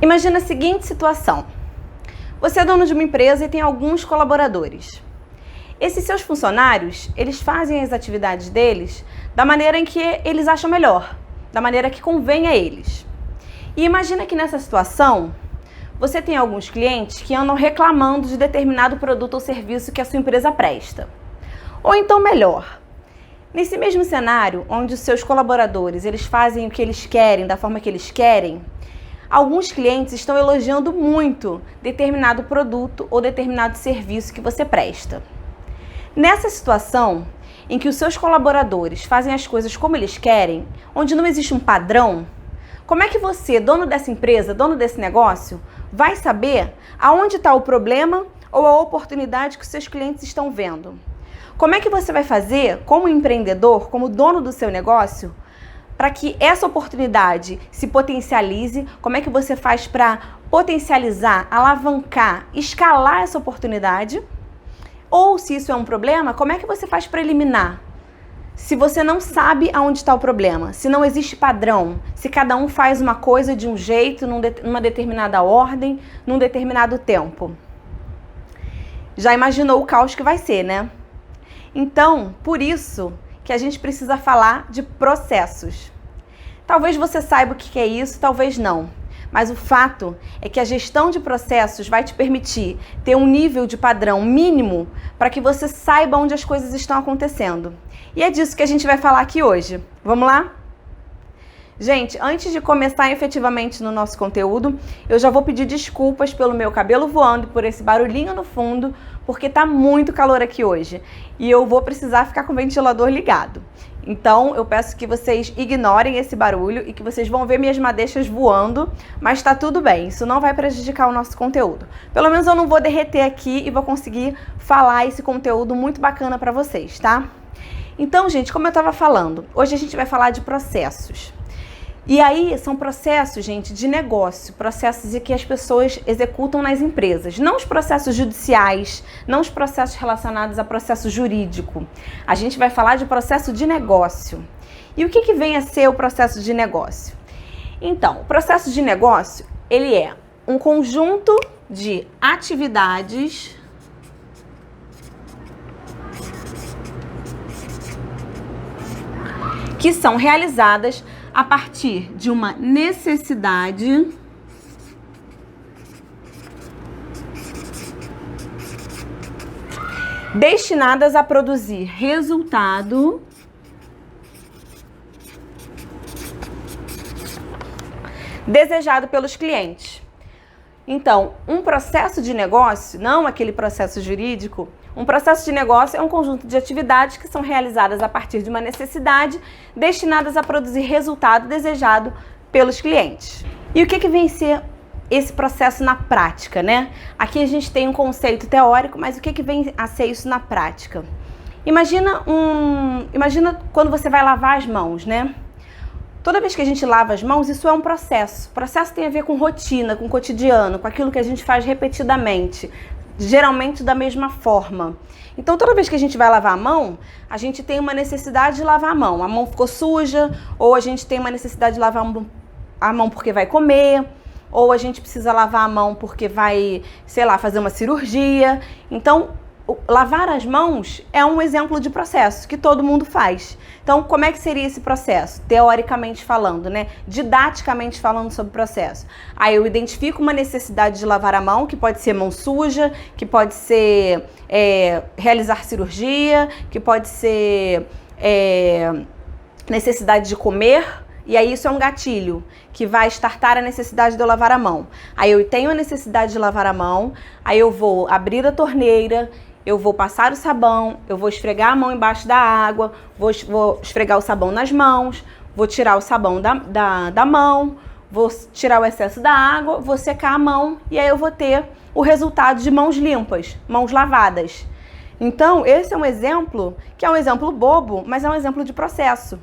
Imagina a seguinte situação. Você é dono de uma empresa e tem alguns colaboradores. Esses seus funcionários, eles fazem as atividades deles da maneira em que eles acham melhor, da maneira que convém a eles. E imagina que nessa situação, você tem alguns clientes que andam reclamando de determinado produto ou serviço que a sua empresa presta. Ou então melhor, nesse mesmo cenário, onde os seus colaboradores eles fazem o que eles querem, da forma que eles querem, alguns clientes estão elogiando muito determinado produto ou determinado serviço que você presta. Nessa situação, em que os seus colaboradores fazem as coisas como eles querem, onde não existe um padrão, como é que você, dono dessa empresa, dono desse negócio, vai saber aonde está o problema ou a oportunidade que os seus clientes estão vendo? Como é que você vai fazer, como empreendedor, como dono do seu negócio, para que essa oportunidade se potencialize? Como é que você faz para potencializar, alavancar, escalar essa oportunidade? Ou, se isso é um problema, como é que você faz para eliminar? Se você não sabe aonde está o problema, se não existe padrão, se cada um faz uma coisa de um jeito, numa determinada ordem, num determinado tempo. Já imaginou o caos que vai ser, né? Então, por isso que a gente precisa falar de processos. Talvez você saiba o que é isso, talvez não. Mas o fato é que a gestão de processos vai te permitir ter um nível de padrão mínimo para que você saiba onde as coisas estão acontecendo. E é disso que a gente vai falar aqui hoje. Vamos lá? Gente, antes de começar efetivamente no nosso conteúdo, eu já vou pedir desculpas pelo meu cabelo voando, por esse barulhinho no fundo, porque tá muito calor aqui hoje. E eu vou precisar ficar com o ventilador ligado. Então, eu peço que vocês ignorem esse barulho e que vocês vão ver minhas madeixas voando, mas tá tudo bem, isso não vai prejudicar o nosso conteúdo. Pelo menos eu não vou derreter aqui e vou conseguir falar esse conteúdo muito bacana para vocês, tá? Então, gente, como eu tava falando, hoje a gente vai falar de processos. E aí, são processos, gente, de negócio, processos que as pessoas executam nas empresas. Não os processos judiciais, não os processos relacionados a processo jurídico. A gente vai falar de processo de negócio. E o que vem a ser o processo de negócio? Então, o processo de negócio, ele é um conjunto de atividades que são realizadas a partir de uma necessidade destinadas a produzir resultado desejado pelos clientes. Então, um processo de negócio, não aquele processo jurídico, um processo de negócio é um conjunto de atividades que são realizadas a partir de uma necessidade destinadas a produzir resultado desejado pelos clientes. E o que vem ser esse processo na prática, né? Aqui a gente tem um conceito teórico, mas o que vem a ser isso na prática? Imagina quando você vai lavar as mãos, né? Toda vez que a gente lava as mãos, isso é um processo. O processo tem a ver com rotina, com cotidiano, com aquilo que a gente faz repetidamente, geralmente da mesma forma. Então, toda vez que a gente vai lavar a mão, a gente tem uma necessidade de lavar a mão ficou suja, ou a gente tem uma necessidade de lavar a mão porque vai comer, ou a gente precisa lavar a mão porque vai, sei lá, fazer uma cirurgia. Então, lavar as mãos é um exemplo de processo que todo mundo faz. Então, como é que seria esse processo? Teoricamente falando, né? Didaticamente falando sobre o processo. Aí eu identifico uma necessidade de lavar a mão, que pode ser mão suja, que pode ser realizar cirurgia, que pode ser necessidade de comer. E aí isso é um gatilho que vai startar a necessidade de eu lavar a mão. Aí eu tenho a necessidade de lavar a mão, aí eu vou abrir a torneira, eu vou passar o sabão, eu vou esfregar a mão embaixo da água, vou esfregar o sabão nas mãos, vou tirar o sabão da mão, vou tirar o excesso da água, vou secar a mão e aí eu vou ter o resultado de mãos limpas, mãos lavadas. Então, esse é um exemplo que é um exemplo bobo, mas é um exemplo de processo.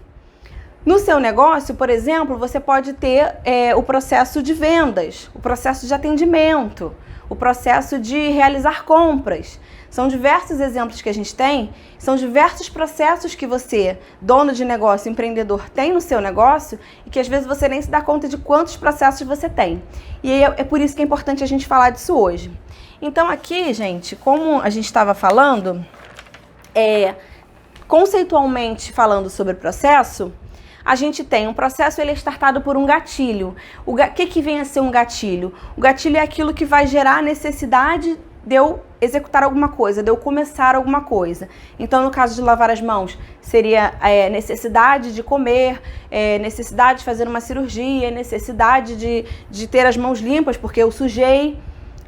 No seu negócio, por exemplo, você pode ter o processo de vendas, o processo de atendimento, o processo de realizar compras. São diversos exemplos que a gente tem, são diversos processos que você, dono de negócio, empreendedor, tem no seu negócio e que às vezes você nem se dá conta de quantos processos você tem. E é por isso que é importante a gente falar disso hoje. Então aqui, gente, como a gente estava falando, conceitualmente falando sobre o processo, a gente tem um processo, ele é startado por um gatilho. O que vem a ser um gatilho? O gatilho é aquilo que vai gerar a necessidade de eu executar alguma coisa, de eu começar alguma coisa. Então, no caso de lavar as mãos, seria necessidade de comer, necessidade de fazer uma cirurgia, necessidade de ter as mãos limpas porque eu sujei.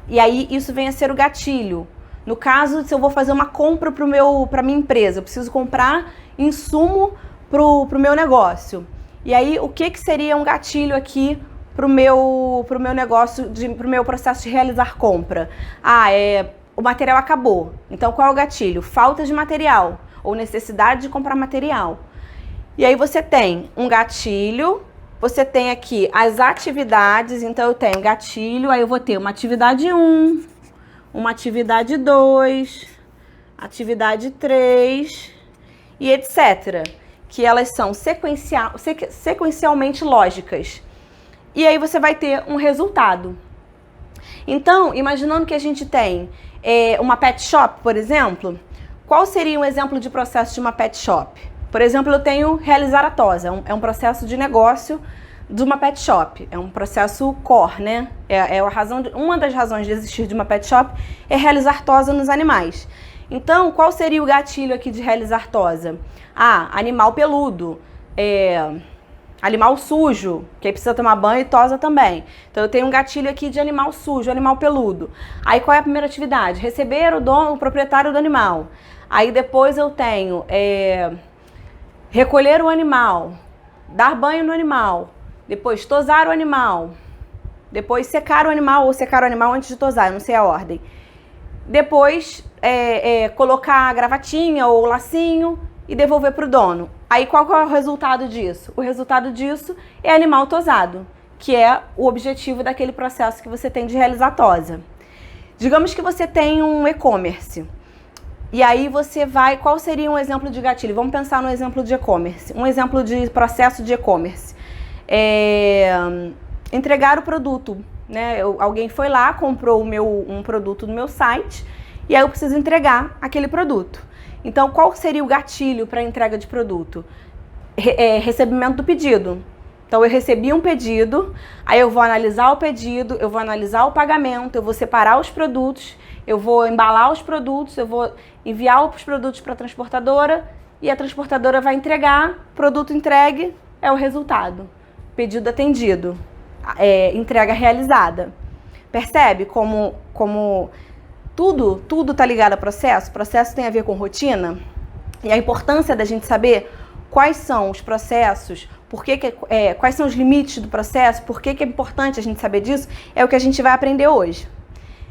E aí, isso vem a ser o gatilho. No caso, se eu vou fazer uma compra para minha empresa, eu preciso comprar insumo pro meu negócio. E aí, o que seria um gatilho aqui pro meu negócio, pro meu processo de realizar compra? O material acabou. Então, qual é o gatilho? Falta de material ou necessidade de comprar material. E aí você tem um gatilho, você tem aqui as atividades. Então, eu tenho gatilho, aí eu vou ter uma atividade 1, uma atividade 2, atividade 3 e etc. Que elas são sequencialmente lógicas. E aí você vai ter um resultado. Então, imaginando que a gente tem uma pet shop, por exemplo, qual seria um exemplo de processo de uma pet shop? Por exemplo, eu tenho realizar a tosa, é um processo de negócio de uma pet shop, é um processo core, né? Uma das razões de existir de uma pet shop é realizar tosa nos animais. Então, qual seria o gatilho aqui de realizar tosa? Animal peludo, animal sujo, que aí precisa tomar banho e tosa também. Então eu tenho um gatilho aqui de animal sujo, animal peludo. Aí qual é a primeira atividade? Receber o proprietário do animal. Aí depois eu tenho recolher o animal, dar banho no animal, depois tosar o animal, depois secar o animal ou secar o animal antes de tosar, eu não sei a ordem. Depois colocar a gravatinha ou o lacinho e devolver para o dono. Aí qual que é o resultado disso? O resultado disso é animal tosado, que é o objetivo daquele processo que você tem de realizar tosa. Digamos que você tem um e-commerce. E aí você vai... Qual seria um exemplo de gatilho? Vamos pensar no exemplo de e-commerce. Um exemplo de processo de e-commerce. Entregar o produto, né? Alguém foi lá, comprou um produto no meu site e aí eu preciso entregar aquele produto. Então, qual seria o gatilho para a entrega de produto? Recebimento do pedido. Então, eu recebi um pedido, aí eu vou analisar o pedido, eu vou analisar o pagamento, eu vou separar os produtos, eu vou embalar os produtos, eu vou enviar os produtos para a transportadora e a transportadora vai entregar, produto entregue é o resultado. Pedido atendido, entrega realizada. Percebe como tudo tá ligado a processo? Processo tem a ver com rotina. E a importância da gente saber quais são os processos, quais são os limites do processo, por que é importante a gente saber disso, é o que a gente vai aprender hoje.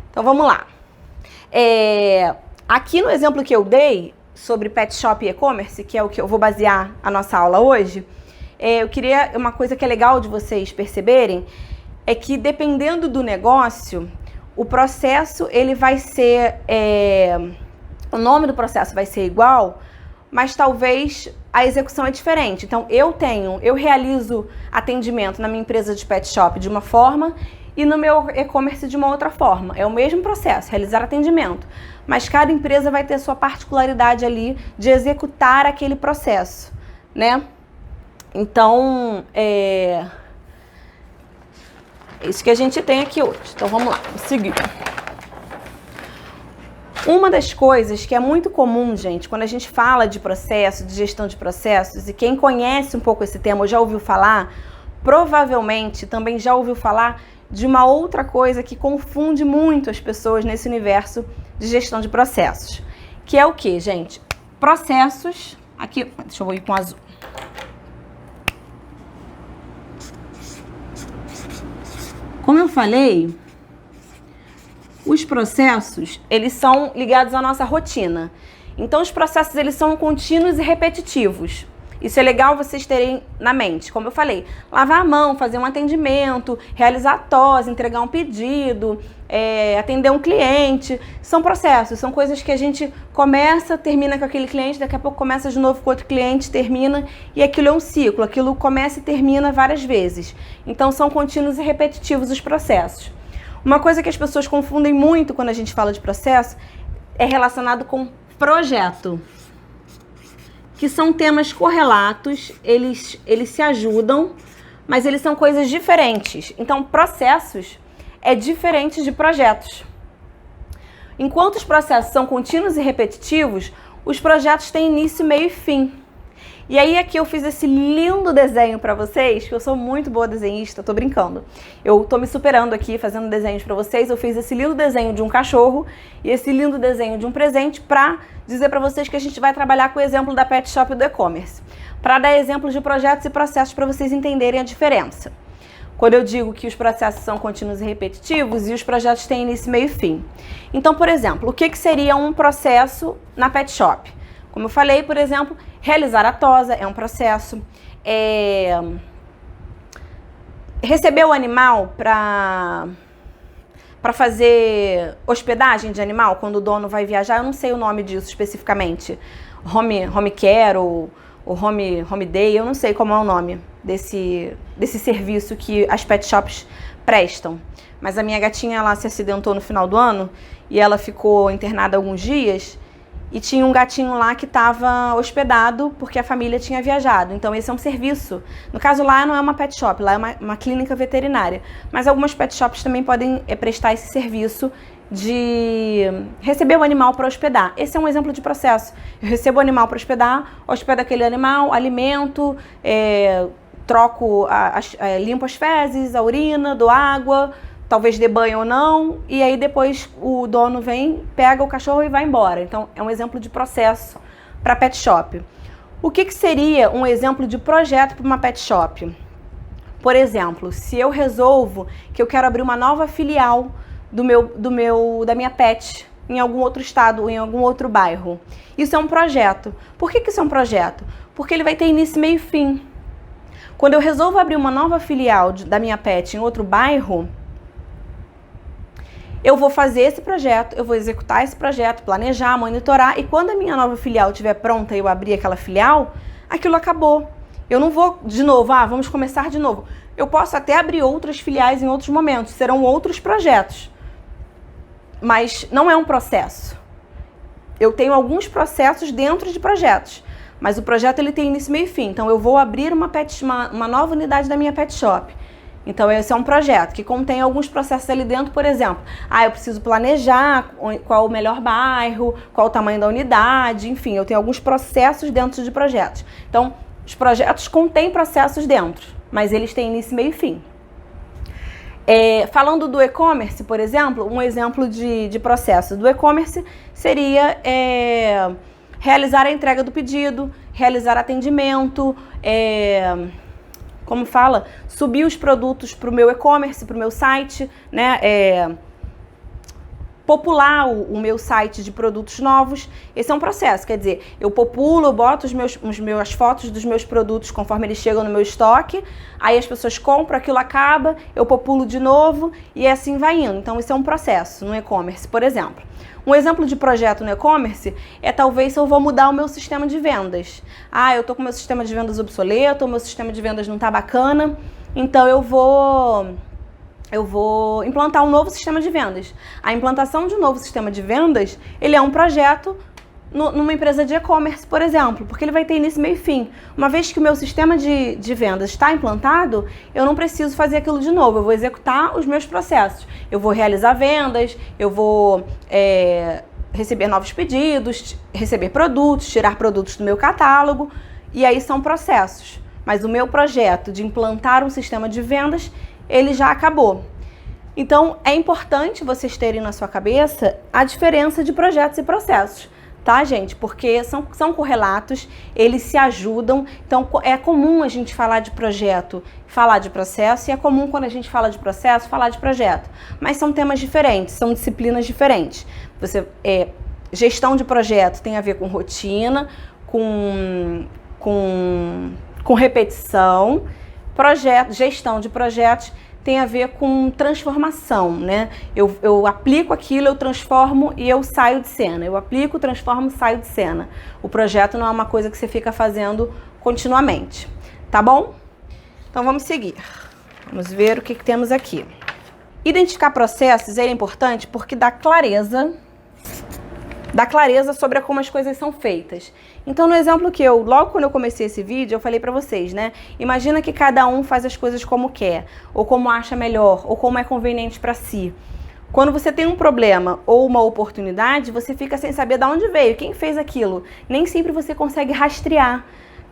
Então vamos lá. Aqui no exemplo que eu dei sobre pet shop e e-commerce, que é o que eu vou basear a nossa aula hoje, eu queria, uma coisa que é legal de vocês perceberem, é que dependendo do negócio, o processo, ele vai ser, o nome do processo vai ser igual, mas talvez a execução é diferente. Então, eu realizo atendimento na minha empresa de pet shop de uma forma e no meu e-commerce de uma outra forma. É o mesmo processo, realizar atendimento, mas cada empresa vai ter sua particularidade ali de executar aquele processo, né? Então, isso que a gente tem aqui hoje. Então vamos lá, vamos seguir. Uma das coisas que é muito comum, gente, quando a gente fala de processo, de gestão de processos, e quem conhece um pouco esse tema ou já ouviu falar, provavelmente também já ouviu falar de uma outra coisa que confunde muito as pessoas nesse universo de gestão de processos. Que é o que, gente? Processos... Aqui, deixa eu ir com azul. Como eu falei, os processos, eles são ligados à nossa rotina. Então, os processos, eles são contínuos e repetitivos. Isso é legal vocês terem na mente. Como eu falei, lavar a mão, fazer um atendimento, realizar a TOS, entregar um pedido, atender um cliente. São processos, são coisas que a gente começa, termina com aquele cliente, daqui a pouco começa de novo com outro cliente, termina, e aquilo é um ciclo. Aquilo começa e termina várias vezes. Então são contínuos e repetitivos os processos. Uma coisa que as pessoas confundem muito quando a gente fala de processo é relacionado com projeto, que são temas correlatos, eles se ajudam, mas eles são coisas diferentes. Então, processos é diferente de projetos. Enquanto os processos são contínuos e repetitivos, os projetos têm início, meio e fim. E aí aqui eu fiz esse lindo desenho para vocês, que eu sou muito boa desenhista, tô brincando. Eu tô me superando aqui, fazendo desenhos para vocês. Eu fiz esse lindo desenho de um cachorro e esse lindo desenho de um presente para dizer para vocês que a gente vai trabalhar com o exemplo da Pet Shop e do e-commerce. Para dar exemplos de projetos e processos para vocês entenderem a diferença. Quando eu digo que os processos são contínuos e repetitivos e os projetos têm início, meio e fim. Então, por exemplo, o que seria um processo na Pet Shop? Como eu falei, por exemplo, realizar a tosa é um processo. Receber o animal para fazer hospedagem de animal, quando o dono vai viajar, eu não sei o nome disso especificamente. Home care ou home day, eu não sei como é o nome desse serviço que as pet shops prestam. Mas a minha gatinha, ela se acidentou no final do ano e ela ficou internada alguns dias. E tinha um gatinho lá que estava hospedado porque a família tinha viajado. Então esse é um serviço. No caso lá não é uma pet shop, lá é uma clínica veterinária. Mas algumas pet shops também podem prestar esse serviço de receber o animal para hospedar. Esse é um exemplo de processo. Eu recebo o animal para hospedar, hospedo aquele animal, alimento, troco, limpo as fezes, a urina, dou água, talvez dê banho ou não, e aí depois o dono vem, pega o cachorro e vai embora. Então, é um exemplo de processo para pet shop. O que seria um exemplo de projeto para uma pet shop? Por exemplo, se eu resolvo que eu quero abrir uma nova filial da minha pet em algum outro estado ou em algum outro bairro. Isso é um projeto. Por que isso é um projeto? Porque ele vai ter início, meio e fim. Quando eu resolvo abrir uma nova filial da minha pet em outro bairro, eu vou fazer esse projeto, eu vou executar esse projeto, planejar, monitorar, e quando a minha nova filial estiver pronta e eu abrir aquela filial, aquilo acabou. Eu não vou de novo, vamos começar de novo. Eu posso até abrir outras filiais em outros momentos, serão outros projetos. Mas não é um processo. Eu tenho alguns processos dentro de projetos, mas o projeto ele tem início, meio e fim. Então eu vou abrir uma nova unidade da minha pet shop. Então esse é um projeto que contém alguns processos ali dentro, por exemplo, eu preciso planejar qual o melhor bairro, qual o tamanho da unidade, enfim, eu tenho alguns processos dentro de projetos. Então, os projetos contêm processos dentro, mas eles têm início, meio e fim. Falando do e-commerce, por exemplo, um exemplo de processo do e-commerce seria realizar a entrega do pedido, realizar atendimento, subir os produtos para o meu e-commerce, para o meu site, né? Popular o meu site de produtos novos. Esse é um processo, quer dizer, eu populo, eu boto as fotos dos meus produtos conforme eles chegam no meu estoque, aí as pessoas compram, aquilo acaba, eu populo de novo e assim vai indo. Então, isso é um processo no e-commerce, por exemplo. Um exemplo de projeto no e-commerce é talvez se eu vou mudar o meu sistema de vendas. Eu tô com o meu sistema de vendas obsoleto, o meu sistema de vendas não tá bacana, então eu vou implantar um novo sistema de vendas. A implantação de um novo sistema de vendas, ele é um projeto numa empresa de e-commerce, por exemplo, porque ele vai ter início, meio e fim. Uma vez que o meu sistema de vendas está implantado, eu não preciso fazer aquilo de novo, eu vou executar os meus processos. Eu vou realizar vendas, eu vou receber novos pedidos, receber produtos, tirar produtos do meu catálogo, e aí são processos. Mas o meu projeto de implantar um sistema de vendas, ele já acabou. Então, é importante vocês terem na sua cabeça a diferença de projetos e processos, tá, gente? Porque são correlatos, eles se ajudam. Então, é comum a gente falar de projeto, falar de processo, e é comum quando a gente fala de processo, falar de projeto. Mas são temas diferentes, são disciplinas diferentes. Gestão de projeto tem a ver com rotina, com com repetição. Gestão de projetos tem a ver com transformação, né? Eu aplico aquilo, eu transformo e eu saio de cena. Eu aplico, transformo e saio de cena. O projeto não é uma coisa que você fica fazendo continuamente, tá bom? Então vamos seguir. Vamos ver o que temos aqui. Identificar processos é importante porque dá clareza sobre como as coisas são feitas. Então, no exemplo que logo quando eu comecei esse vídeo, eu falei pra vocês, né? Imagina que cada um faz as coisas como quer, ou como acha melhor, ou como é conveniente pra si. Quando você tem um problema ou uma oportunidade, você fica sem saber de onde veio, quem fez aquilo. Nem sempre você consegue rastrear,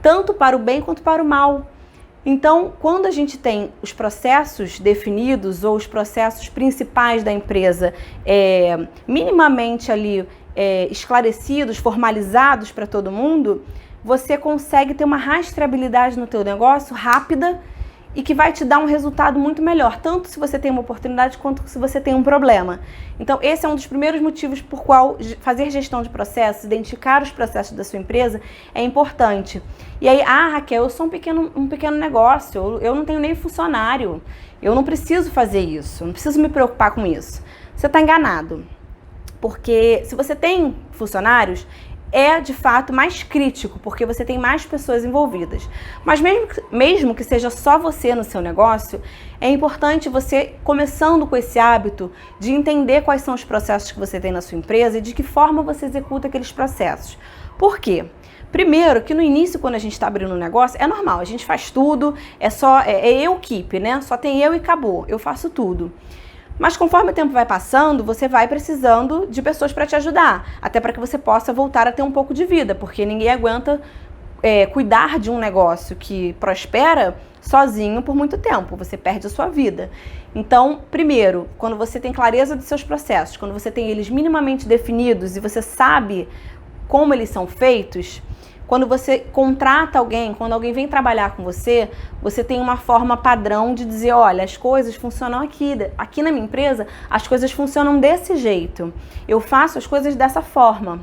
tanto para o bem quanto para o mal. Então, quando a gente tem os processos definidos ou os processos principais da empresa minimamente ali esclarecidos, formalizados para todo mundo, você consegue ter uma rastreabilidade no teu negócio rápida e que vai te dar um resultado muito melhor, tanto se você tem uma oportunidade quanto se você tem um problema. Então, esse é um dos primeiros motivos por qual fazer gestão de processos, identificar os processos da sua empresa é importante. E aí, Raquel, eu sou um pequeno negócio, eu não tenho nem funcionário, eu não preciso fazer isso, não preciso me preocupar com isso. Você está enganado, porque se você tem funcionários, é de fato mais crítico, porque você tem mais pessoas envolvidas. Mas mesmo que seja só você no seu negócio, é importante você, começando com esse hábito de entender quais são os processos que você tem na sua empresa e de que forma você executa aqueles processos. Por quê? Primeiro, que no início, quando a gente está abrindo um negócio, é normal, a gente faz tudo, é eu equipe, né? Só tem eu e acabou, eu faço tudo. Mas conforme o tempo vai passando, você vai precisando de pessoas para te ajudar, até para que você possa voltar a ter um pouco de vida, porque ninguém aguenta cuidar de um negócio que prospera sozinho por muito tempo, você perde a sua vida. Então, primeiro, quando você tem clareza dos seus processos, quando você tem eles minimamente definidos e você sabe como eles são feitos, quando você contrata alguém, quando alguém vem trabalhar com você, você tem uma forma padrão de dizer, olha, as coisas funcionam aqui na minha empresa, as coisas funcionam desse jeito. Eu faço as coisas dessa forma.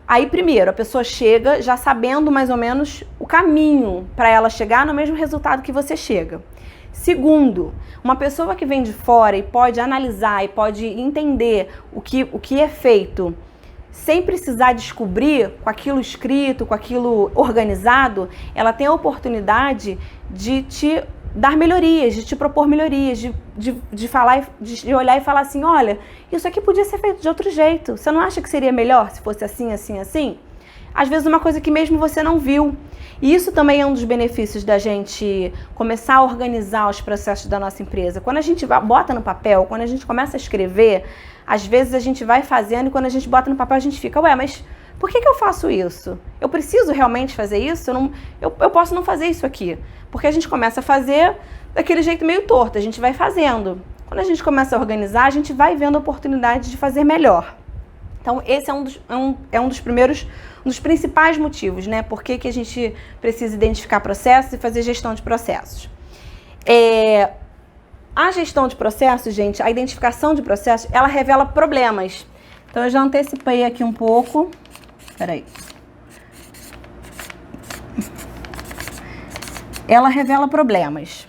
Aí, primeiro, a pessoa chega já sabendo mais ou menos o caminho para ela chegar no mesmo resultado que você chega. Segundo, uma pessoa que vem de fora e pode analisar e pode entender o que é feito, sem precisar descobrir com aquilo escrito, com aquilo organizado, ela tem a oportunidade de te dar melhorias, de te propor melhorias, de olhar e falar assim, olha, isso aqui podia ser feito de outro jeito. Você não acha que seria melhor se fosse assim, assim, assim? Às vezes uma coisa que mesmo você não viu. E isso também é um dos benefícios da gente começar a organizar os processos da nossa empresa. Quando a gente bota no papel, quando a gente começa a escrever, às vezes a gente vai fazendo e quando a gente bota no papel a gente fica, ué, mas por que eu faço isso? Eu preciso realmente fazer isso? Eu posso não fazer isso aqui. Porque a gente começa a fazer daquele jeito meio torto, a gente vai fazendo. Quando a gente começa a organizar, a gente vai vendo a oportunidade de fazer melhor. Então, esse é um dos principais motivos, né? Por que a gente precisa identificar processos e fazer gestão de processos. A gestão de processos, gente, a identificação de processos, ela revela problemas. Então, eu já antecipei aqui um pouco. Peraí. Ela revela problemas.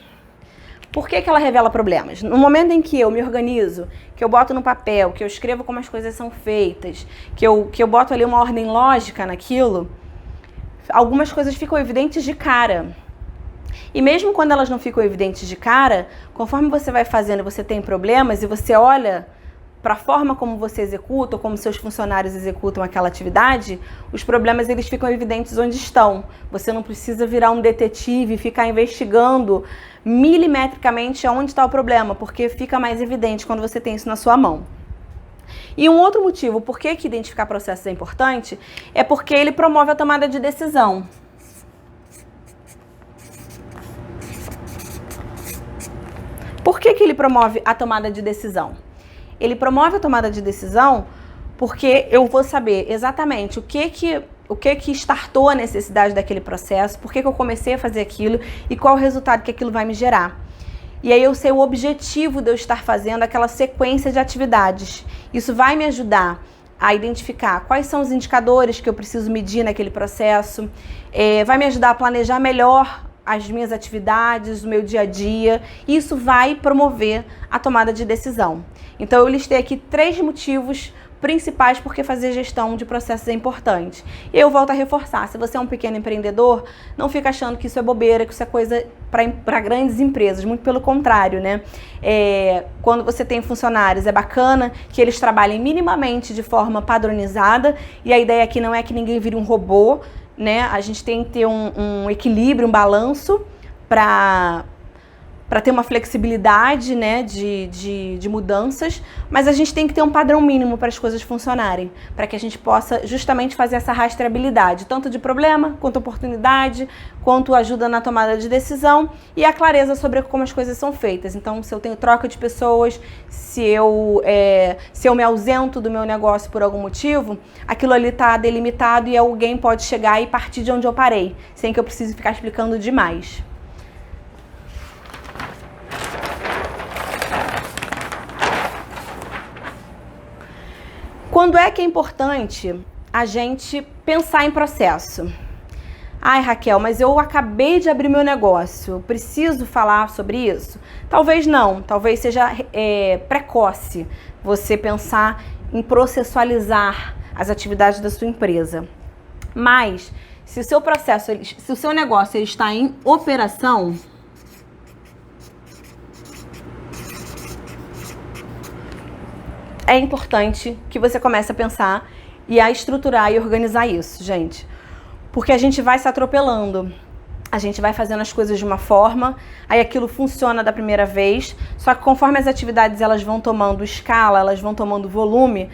Por que ela revela problemas? No momento em que eu me organizo, que eu boto no papel, que eu escrevo como as coisas são feitas, que eu boto ali uma ordem lógica naquilo, algumas coisas ficam evidentes de cara. E mesmo quando elas não ficam evidentes de cara, conforme você vai fazendo, você tem problemas e você olha para a forma como você executa, ou como seus funcionários executam aquela atividade, os problemas eles ficam evidentes onde estão. Você não precisa virar um detetive e ficar investigando milimetricamente onde está o problema, porque fica mais evidente quando você tem isso na sua mão. E um outro motivo por que identificar processos é importante é porque ele promove a tomada de decisão. Por que ele promove a tomada de decisão? Ele promove a tomada de decisão porque eu vou saber exatamente o que startou a necessidade daquele processo, por que eu comecei a fazer aquilo e qual o resultado que aquilo vai me gerar. E aí eu sei o objetivo de eu estar fazendo aquela sequência de atividades. Isso vai me ajudar a identificar quais são os indicadores que eu preciso medir naquele processo, vai me ajudar a planejar melhor as minhas atividades, o meu dia a dia, e isso vai promover a tomada de decisão. Então eu listei aqui 3 motivos principais porque fazer gestão de processos é importante. E eu volto a reforçar, se você é um pequeno empreendedor, não fica achando que isso é bobeira, que isso é coisa para grandes empresas, muito pelo contrário, né? Quando você tem funcionários, é bacana que eles trabalhem minimamente de forma padronizada, e a ideia aqui não é que ninguém vire um robô, né? A gente tem que ter um equilíbrio, um balanço para ter uma flexibilidade, né, de mudanças, mas a gente tem que ter um padrão mínimo para as coisas funcionarem, para que a gente possa justamente fazer essa rastreabilidade, tanto de problema, quanto oportunidade, quanto ajuda na tomada de decisão e a clareza sobre como as coisas são feitas. Então, se eu tenho troca de pessoas, se eu me ausento do meu negócio por algum motivo, aquilo ali está delimitado e alguém pode chegar e partir de onde eu parei, sem que eu precise ficar explicando demais. Quando é que é importante a gente pensar em processo? Ai, Raquel, mas eu acabei de abrir meu negócio, preciso falar sobre isso? Talvez não, talvez seja precoce você pensar em processualizar as atividades da sua empresa. Mas, se o seu processo, se o seu negócio está em operação, é importante que você comece a pensar e a estruturar e organizar isso, gente. Porque a gente vai se atropelando, a gente vai fazendo as coisas de uma forma, aí aquilo funciona da primeira vez, só que conforme as atividades elas vão tomando escala, elas vão tomando volume,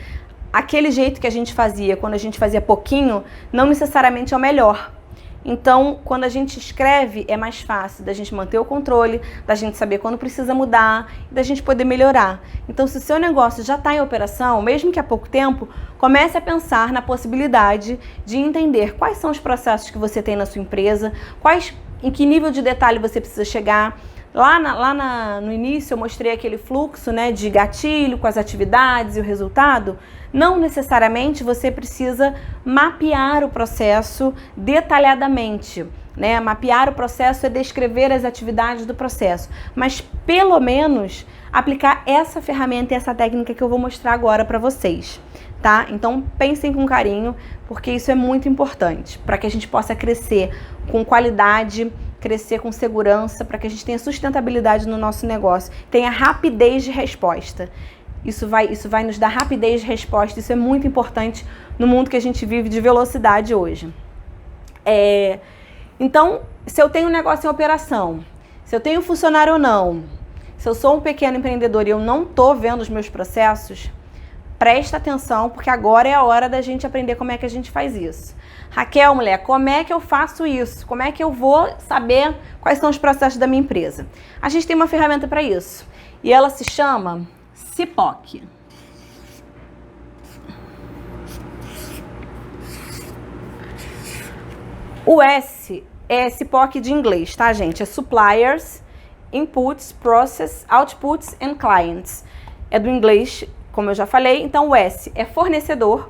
aquele jeito que a gente fazia quando a gente fazia pouquinho, não necessariamente é o melhor. Então, quando a gente escreve, é mais fácil da gente manter o controle, da gente saber quando precisa mudar, da gente poder melhorar. Então, se o seu negócio já está em operação, mesmo que há pouco tempo, comece a pensar na possibilidade de entender quais são os processos que você tem na sua empresa, em que nível de detalhe você precisa chegar. No início eu mostrei aquele fluxo, né, de gatilho com as atividades e o resultado. Não necessariamente você precisa mapear o processo detalhadamente, né? Mapear o processo é descrever as atividades do processo, mas pelo menos aplicar essa ferramenta e essa técnica que eu vou mostrar agora para vocês, tá? Então pensem com carinho, porque isso é muito importante para que a gente possa crescer com qualidade, crescer com segurança, para que a gente tenha sustentabilidade no nosso negócio, tenha rapidez de resposta. Isso vai nos dar rapidez de resposta, isso é muito importante no mundo que a gente vive de velocidade hoje. Então, se eu tenho um negócio em operação, se eu tenho funcionário ou não, se eu sou um pequeno empreendedor e eu não estou vendo os meus processos, presta atenção, porque agora é a hora da gente aprender como é que a gente faz isso. Raquel, mulher, como é que eu faço isso? Como é que eu vou saber quais são os processos da minha empresa? A gente tem uma ferramenta para isso e ela se chama CIPOC. O S é CIPOC de inglês, tá, gente? É Suppliers, Inputs, Process, Outputs and Clients. É do inglês, como eu já falei. Então, o S é fornecedor,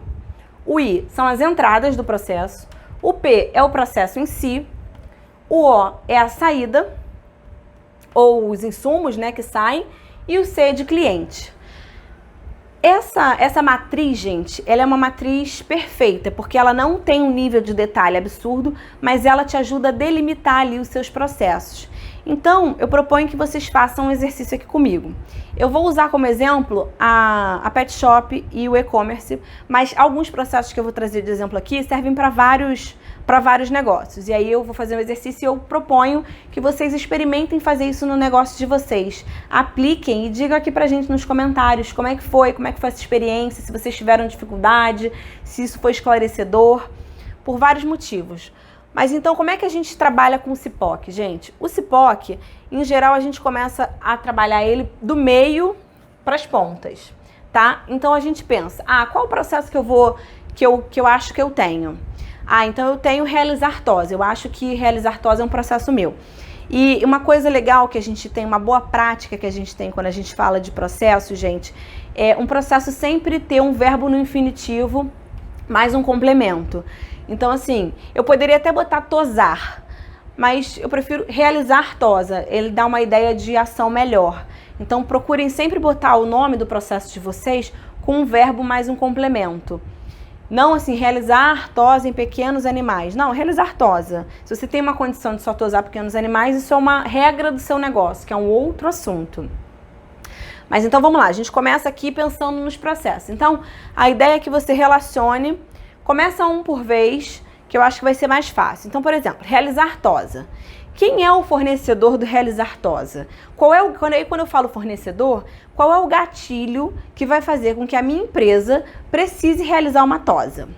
o I são as entradas do processo, o P é o processo em si, o O é a saída, ou os insumos, né, que saem, e o C é de cliente. Essa matriz, gente, ela é uma matriz perfeita, porque ela não tem um nível de detalhe absurdo, mas ela te ajuda a delimitar ali os seus processos. Então, eu proponho que vocês façam um exercício aqui comigo. Eu vou usar como exemplo a pet shop e o e-commerce, mas alguns processos que eu vou trazer de exemplo aqui servem para vários negócios. E aí eu vou fazer um exercício e eu proponho que vocês experimentem fazer isso no negócio de vocês. Apliquem e digam aqui pra gente nos comentários como é que foi essa experiência, se vocês tiveram dificuldade, se isso foi esclarecedor, por vários motivos. Mas então, como é que a gente trabalha com o CIPOC, gente? O CIPOC, em geral, a gente começa a trabalhar ele do meio para as pontas, tá? Então, a gente pensa, qual o processo que eu acho que eu tenho? Então eu tenho realizar TOS, eu acho que realizar TOS é um processo meu. E uma coisa legal que a gente tem, uma boa prática que a gente tem quando a gente fala de processo, gente, um processo sempre ter um verbo no infinitivo mais um complemento. Então, assim, eu poderia até botar tosar, mas eu prefiro realizar tosa. Ele dá uma ideia de ação melhor. Então, procurem sempre botar o nome do processo de vocês com um verbo mais um complemento. Não assim, realizar tosa em pequenos animais. Não, realizar tosa. Se você tem uma condição de só tosar pequenos animais, isso é uma regra do seu negócio, que é um outro assunto. Mas então vamos lá, a gente começa aqui pensando nos processos. Então, a ideia é que você relacione, começa um por vez, que eu acho que vai ser mais fácil. Então, por exemplo, realizar tosa. Quem é o fornecedor do realizar tosa? Quando eu falo fornecedor, qual é o gatilho que vai fazer com que a minha empresa precise realizar uma tosa?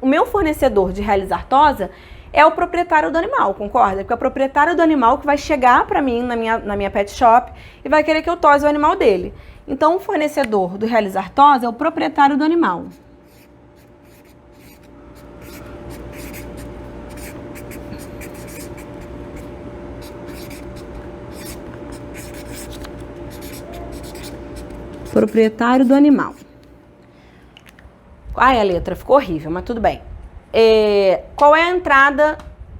O meu fornecedor de realizar tosa é o proprietário do animal, concorda? Porque é o proprietário do animal que vai chegar para mim na minha pet shop e vai querer que eu tose o animal dele. Então, o fornecedor do realizar tosa é o proprietário do animal. Proprietário do animal. Ai, a letra ficou horrível, mas tudo bem. Qual é a entrada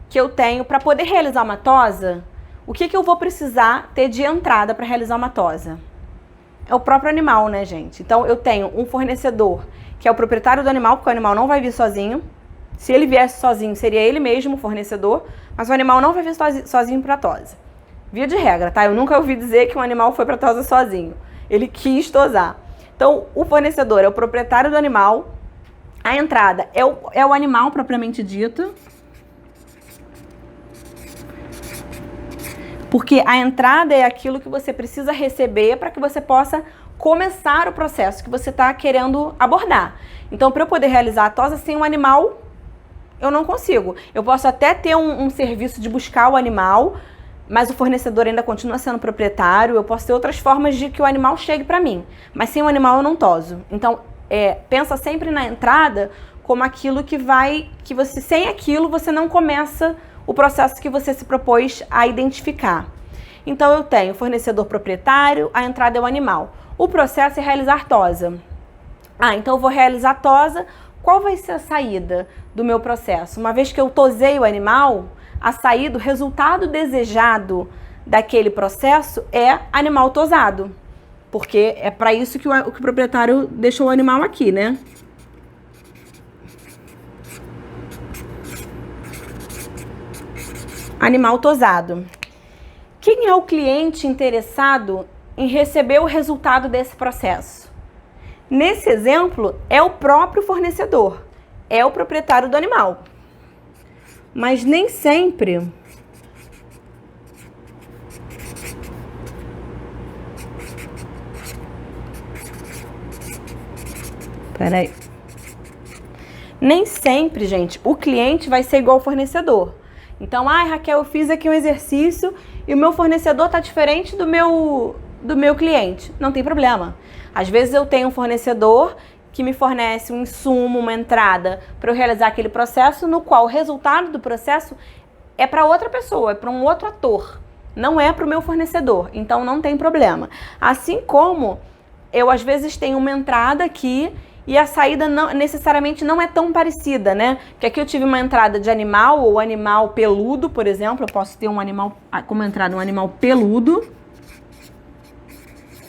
que eu tenho para poder realizar uma tosa? O que eu vou precisar ter de entrada para realizar uma tosa? É o próprio animal, né, gente? Então, eu tenho um fornecedor, que é o proprietário do animal, porque o animal não vai vir sozinho. Se ele viesse sozinho, seria ele mesmo o fornecedor, mas o animal não vai vir sozinho para tosa. Via de regra, tá? Eu nunca ouvi dizer que um animal foi para tosa sozinho. Ele quis tosar. Então, o fornecedor é o proprietário do animal. A entrada é o animal propriamente dito. Porque a entrada é aquilo que você precisa receber para que você possa começar o processo que você está querendo abordar. Então, para eu poder realizar a tosa sem um animal, eu não consigo. Eu posso até ter um serviço de buscar o animal, mas o fornecedor ainda continua sendo proprietário. Eu posso ter outras formas de que o animal chegue para mim, mas sem o animal eu não toso. Então, pensa sempre na entrada como aquilo que você, sem aquilo, você não começa o processo que você se propôs a identificar. Então, eu tenho fornecedor proprietário, a entrada é o animal. O processo é realizar tosa. Então eu vou realizar tosa. Qual vai ser a saída do meu processo? Uma vez que eu tosei o animal, a saída, o resultado desejado daquele processo é animal tosado. Porque é para isso que o proprietário deixou o animal aqui, né? Animal tosado. Quem é o cliente interessado em receber o resultado desse processo? Nesse exemplo, é o próprio fornecedor, é o proprietário do animal. Mas nem sempre nem sempre, gente, o cliente vai ser igual ao fornecedor. Então, Raquel, eu fiz aqui um exercício e o meu fornecedor está diferente do meu cliente. Não tem problema. Às vezes eu tenho um fornecedor que me fornece um insumo, uma entrada para eu realizar aquele processo, no qual o resultado do processo é para outra pessoa, é para um outro ator, não é para o meu fornecedor, então não tem problema. Assim como eu às vezes tenho uma entrada aqui e a saída necessariamente não é tão parecida, né? Porque aqui eu tive uma entrada de animal ou animal peludo, por exemplo, eu posso ter um animal como entrada, um animal peludo,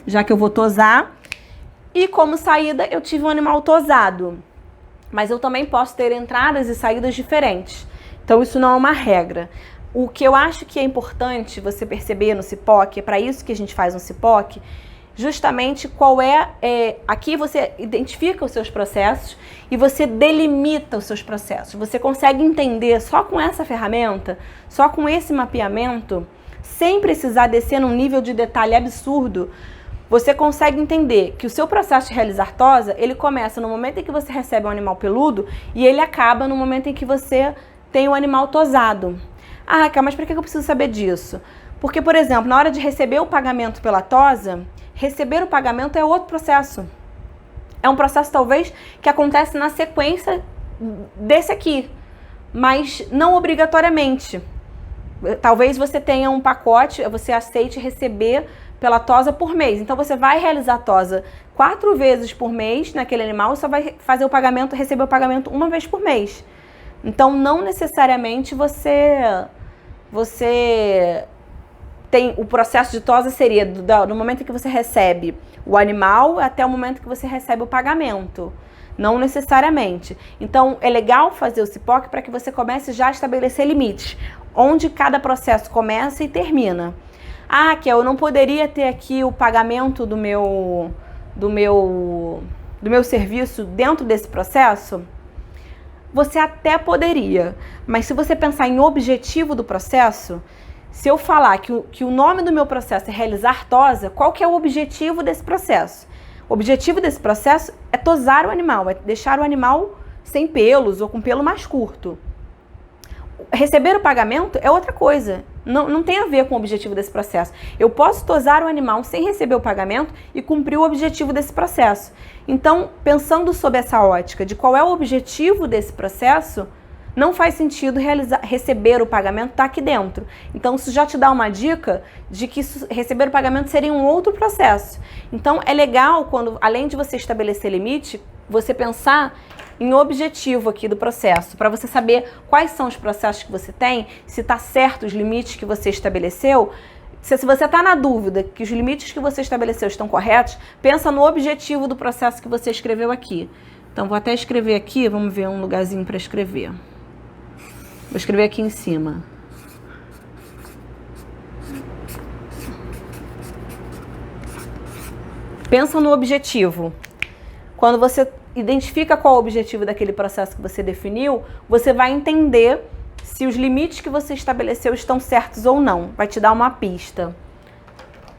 já que eu vou tosar. E como saída, eu tive um animal tosado. Mas eu também posso ter entradas e saídas diferentes. Então, isso não é uma regra. O que eu acho que é importante você perceber no CIPOC, é para isso que a gente faz um CIPOC, justamente qual aqui você identifica os seus processos e você delimita os seus processos. Você consegue entender só com essa ferramenta, só com esse mapeamento, sem precisar descer num nível de detalhe absurdo. Você consegue entender que o seu processo de realizar tosa, ele começa no momento em que você recebe um animal peludo e ele acaba no momento em que você tem um animal tosado. Raquel, mas por que eu preciso saber disso? Porque, por exemplo, na hora de receber o pagamento pela tosa, receber o pagamento é outro processo. É um processo, talvez, que acontece na sequência desse aqui, mas não obrigatoriamente. Talvez você tenha um pacote, você aceite receber pela tosa por mês. Então você vai realizar a tosa 4 vezes por mês naquele animal e só vai fazer o pagamento, receber o pagamento uma vez por mês. Então não necessariamente você tem o processo de tosa seria do momento em que você recebe o animal até o momento que você recebe o pagamento. Não necessariamente. Então é legal fazer o CIPOC para que você comece já a estabelecer limites, onde cada processo começa e termina. Ah, que eu não poderia ter aqui o pagamento do meu serviço dentro desse processo? Você até poderia, mas se você pensar em objetivo do processo, se eu falar que o nome do meu processo é realizar tosa, qual que é o objetivo desse processo? O objetivo desse processo é tosar o animal, é deixar o animal sem pelos ou com pelo mais curto. Receber o pagamento é outra coisa, não tem a ver com o objetivo desse processo. Eu posso tosar o animal sem receber o pagamento e cumprir o objetivo desse processo. Então, pensando sob essa ótica de qual é o objetivo desse processo, não faz sentido receber o pagamento tá aqui dentro. Então, isso já te dá uma dica de que receber o pagamento seria um outro processo. Então, é legal quando, além de você estabelecer limite, você pensar em objetivo aqui do processo, para você saber quais são os processos que você tem, se está certo os limites que você estabeleceu. Se você está na dúvida que os limites que você estabeleceu estão corretos, pensa no objetivo do processo que você escreveu aqui. Então, vou até escrever aqui, vamos ver um lugarzinho para escrever. Vou escrever aqui em cima. Pensa no objetivo. Quando você identifica qual é o objetivo daquele processo que você definiu, você vai entender se os limites que você estabeleceu estão certos ou não. Vai te dar uma pista,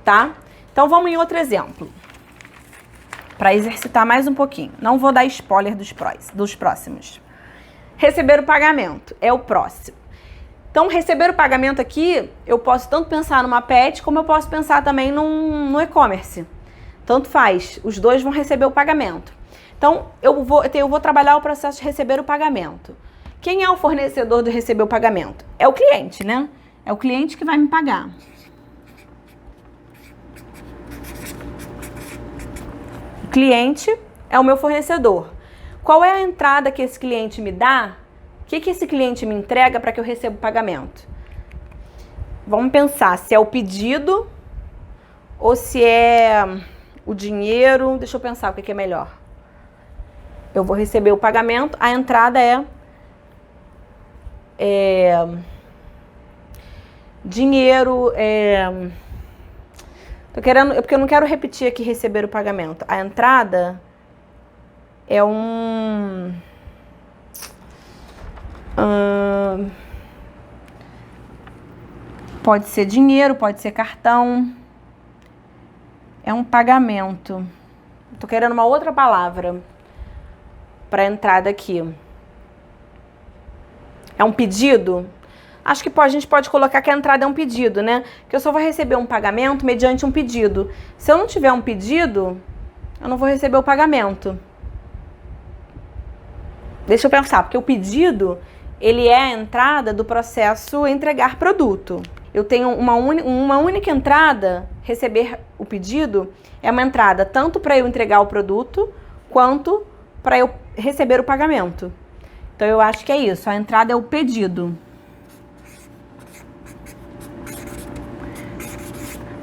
tá? Então vamos em outro exemplo, para exercitar mais um pouquinho. Não vou dar spoiler dos próximos. Receber o pagamento é o próximo. Então, receber o pagamento aqui, eu posso tanto pensar numa pet, como eu posso pensar também no e-commerce. Tanto faz, os dois vão receber o pagamento. Então, eu vou trabalhar o processo de receber o pagamento. Quem é o fornecedor do receber o pagamento? É o cliente, né? É o cliente que vai me pagar. O cliente é o meu fornecedor. Qual é a entrada que esse cliente me dá? O que esse cliente me entrega para que eu receba o pagamento? Vamos pensar se é o pedido ou se é o dinheiro. Deixa eu pensar o que é melhor. Eu vou receber o pagamento, a entrada é dinheiro, porque eu não quero repetir aqui receber o pagamento. A entrada é pode ser dinheiro, pode ser cartão. É um pagamento. Tô querendo uma outra palavra para entrada aqui. É um pedido? Acho que a gente pode colocar que a entrada é um pedido, né? Que eu só vou receber um pagamento mediante um pedido. Se eu não tiver um pedido, eu não vou receber o pagamento. Deixa eu pensar, porque o pedido, ele é a entrada do processo entregar produto. Eu tenho uma única entrada, receber o pedido, é uma entrada tanto para eu entregar o produto, quanto para eu receber o pagamento. Então, eu acho que é isso, a entrada é o pedido.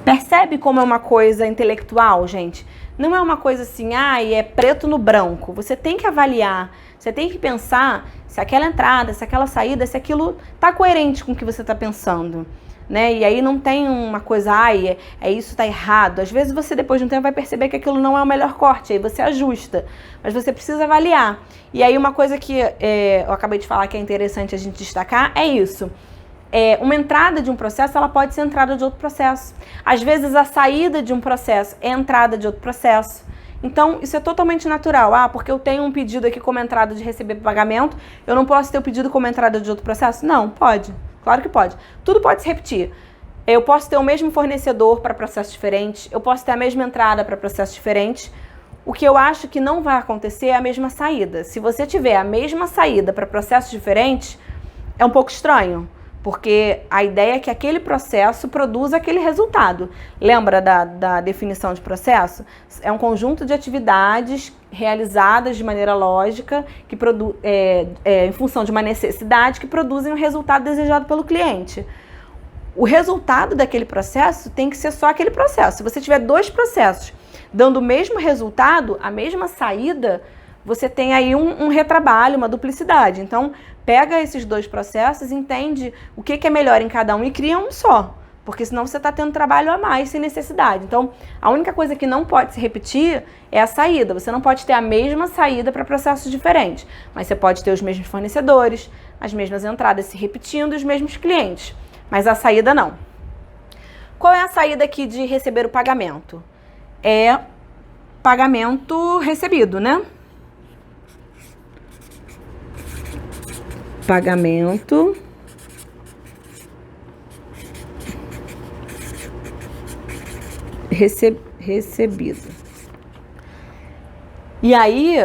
Percebe como é uma coisa intelectual, gente? Não é uma coisa assim, é preto no branco. Você tem que avaliar, você tem que pensar se aquela entrada, se aquela saída, se aquilo tá coerente com o que você tá pensando, né? E aí não tem uma coisa, isso tá errado. Às vezes você, depois de um tempo, vai perceber que aquilo não é o melhor corte, aí você ajusta. Mas você precisa avaliar. E aí uma coisa que eu acabei de falar que é interessante a gente destacar é isso. Uma entrada de um processo, ela pode ser entrada de outro processo. Às vezes a saída de um processo é entrada de outro processo. Então, isso é totalmente natural. Porque eu tenho um pedido aqui como entrada de receber pagamento, eu não posso ter o pedido como entrada de outro processo? Não, pode. Claro que pode. Tudo pode se repetir. Eu posso ter o mesmo fornecedor para processos diferentes, eu posso ter a mesma entrada para processos diferentes. O que eu acho que não vai acontecer é a mesma saída. Se você tiver a mesma saída para processos diferentes, é um pouco estranho. Porque a ideia é que aquele processo produza aquele resultado. Lembra da definição de processo? É um conjunto de atividades realizadas de maneira lógica, que em função de uma necessidade, que produzem o resultado desejado pelo cliente. O resultado daquele processo tem que ser só aquele processo. Se você tiver 2 processos dando o mesmo resultado, a mesma saída, você tem aí um retrabalho, uma duplicidade. Então, pega esses 2 processos, entende o que é melhor em cada um e cria um só. Porque senão você está tendo trabalho a mais sem necessidade. Então, a única coisa que não pode se repetir é a saída. Você não pode ter a mesma saída para processos diferentes. Mas você pode ter os mesmos fornecedores, as mesmas entradas se repetindo e os mesmos clientes. Mas a saída não. Qual é a saída aqui de receber o pagamento? É pagamento recebido, né? Pagamento recebido. E aí,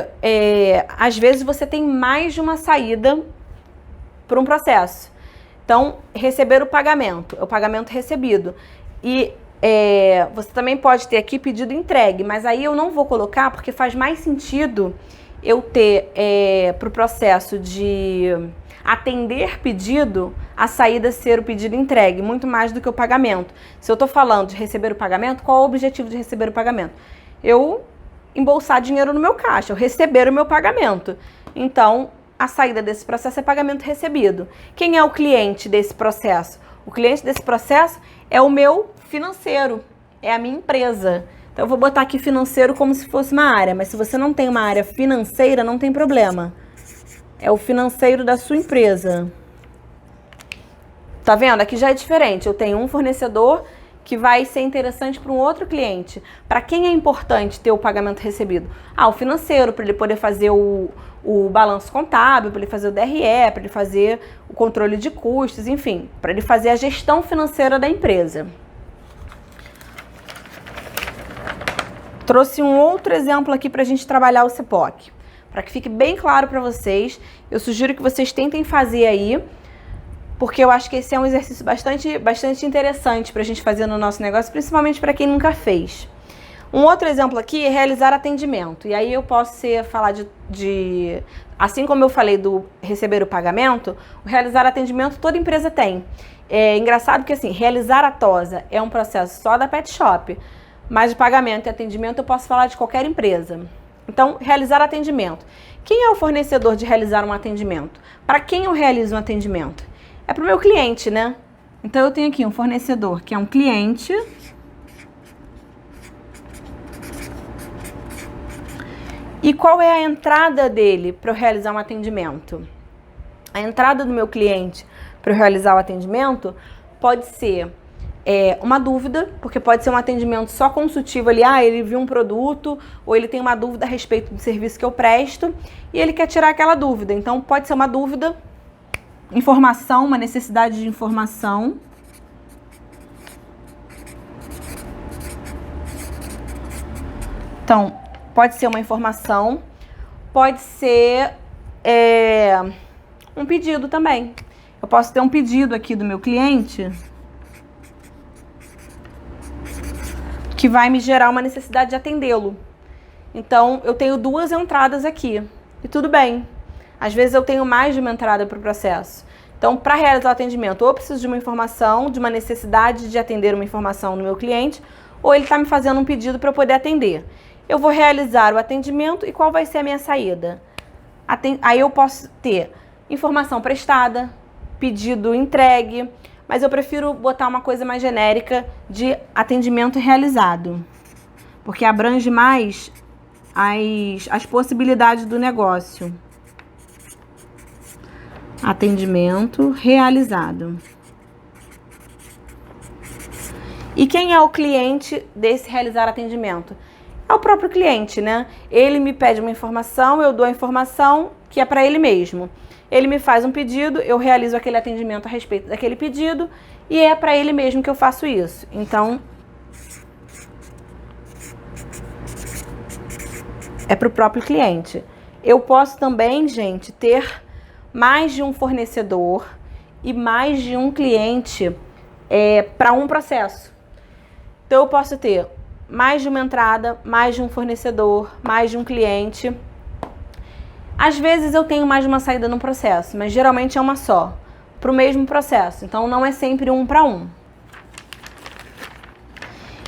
às vezes você tem mais de uma saída para um processo. Então, receber o pagamento, é o pagamento recebido. E você também pode ter aqui pedido entregue, mas aí eu não vou colocar porque faz mais sentido eu ter para o processo de atender pedido, a saída ser o pedido entregue, muito mais do que o pagamento. Se eu estou falando de receber o pagamento, qual é o objetivo de receber o pagamento? Eu embolsar dinheiro no meu caixa, eu receber o meu pagamento. Então, a saída desse processo é pagamento recebido. Quem é o cliente desse processo? O cliente desse processo é o meu financeiro, é a minha empresa. Então, eu vou botar aqui financeiro como se fosse uma área, mas se você não tem uma área financeira, não tem problema. É o financeiro da sua empresa. Tá vendo? Aqui já é diferente. Eu tenho um fornecedor que vai ser interessante para um outro cliente. Para quem é importante ter o pagamento recebido? O financeiro, para ele poder fazer o balanço contábil, para ele fazer o DRE, para ele fazer o controle de custos, enfim, para ele fazer a gestão financeira da empresa. Trouxe um outro exemplo aqui para a gente trabalhar o CPOC. Para que fique bem claro para vocês, eu sugiro que vocês tentem fazer aí, porque eu acho que esse é um exercício bastante interessante para a gente fazer no nosso negócio, principalmente para quem nunca fez. Um outro exemplo aqui é realizar atendimento. E aí eu posso falar assim como eu falei do receber o pagamento, o realizar atendimento toda empresa tem. É engraçado que assim, realizar a TOSA é um processo só da Pet Shop, mas de pagamento e atendimento eu posso falar de qualquer empresa. Então, realizar atendimento. Quem é o fornecedor de realizar um atendimento? Para quem eu realizo um atendimento? É para o meu cliente, né? Então, eu tenho aqui um fornecedor que é um cliente. E qual é a entrada dele para eu realizar um atendimento? A entrada do meu cliente para eu realizar o atendimento pode ser uma dúvida, porque pode ser um atendimento só consultivo ali, ele viu um produto ou ele tem uma dúvida a respeito do serviço que eu presto e ele quer tirar aquela dúvida. Então, pode ser uma dúvida, informação, uma necessidade de informação. Então, pode ser uma informação, pode ser um pedido também. Eu posso ter um pedido aqui do meu cliente que vai me gerar uma necessidade de atendê-lo. Então, eu tenho 2 entradas aqui. E tudo bem. Às vezes eu tenho mais de uma entrada para o processo. Então, para realizar o atendimento, ou eu preciso de uma informação, de uma necessidade de atender uma informação no meu cliente, ou ele está me fazendo um pedido para eu poder atender. Eu vou realizar o atendimento e qual vai ser a minha saída? Aí eu posso ter informação prestada, pedido entregue, mas eu prefiro botar uma coisa mais genérica de atendimento realizado, porque abrange mais as possibilidades do negócio. Atendimento realizado. E quem é o cliente desse realizar atendimento? É o próprio cliente, né? Ele me pede uma informação, eu dou a informação que é para ele mesmo. Ele me faz um pedido, eu realizo aquele atendimento a respeito daquele pedido e é para ele mesmo que eu faço isso. Então, é para o próprio cliente. Eu posso também, gente, ter mais de um fornecedor e mais de um cliente para um processo. Então eu posso ter mais de uma entrada, mais de um fornecedor, mais de um cliente. Às vezes eu tenho mais de uma saída no processo, mas geralmente é uma só, para o mesmo processo. Então não é sempre um para um.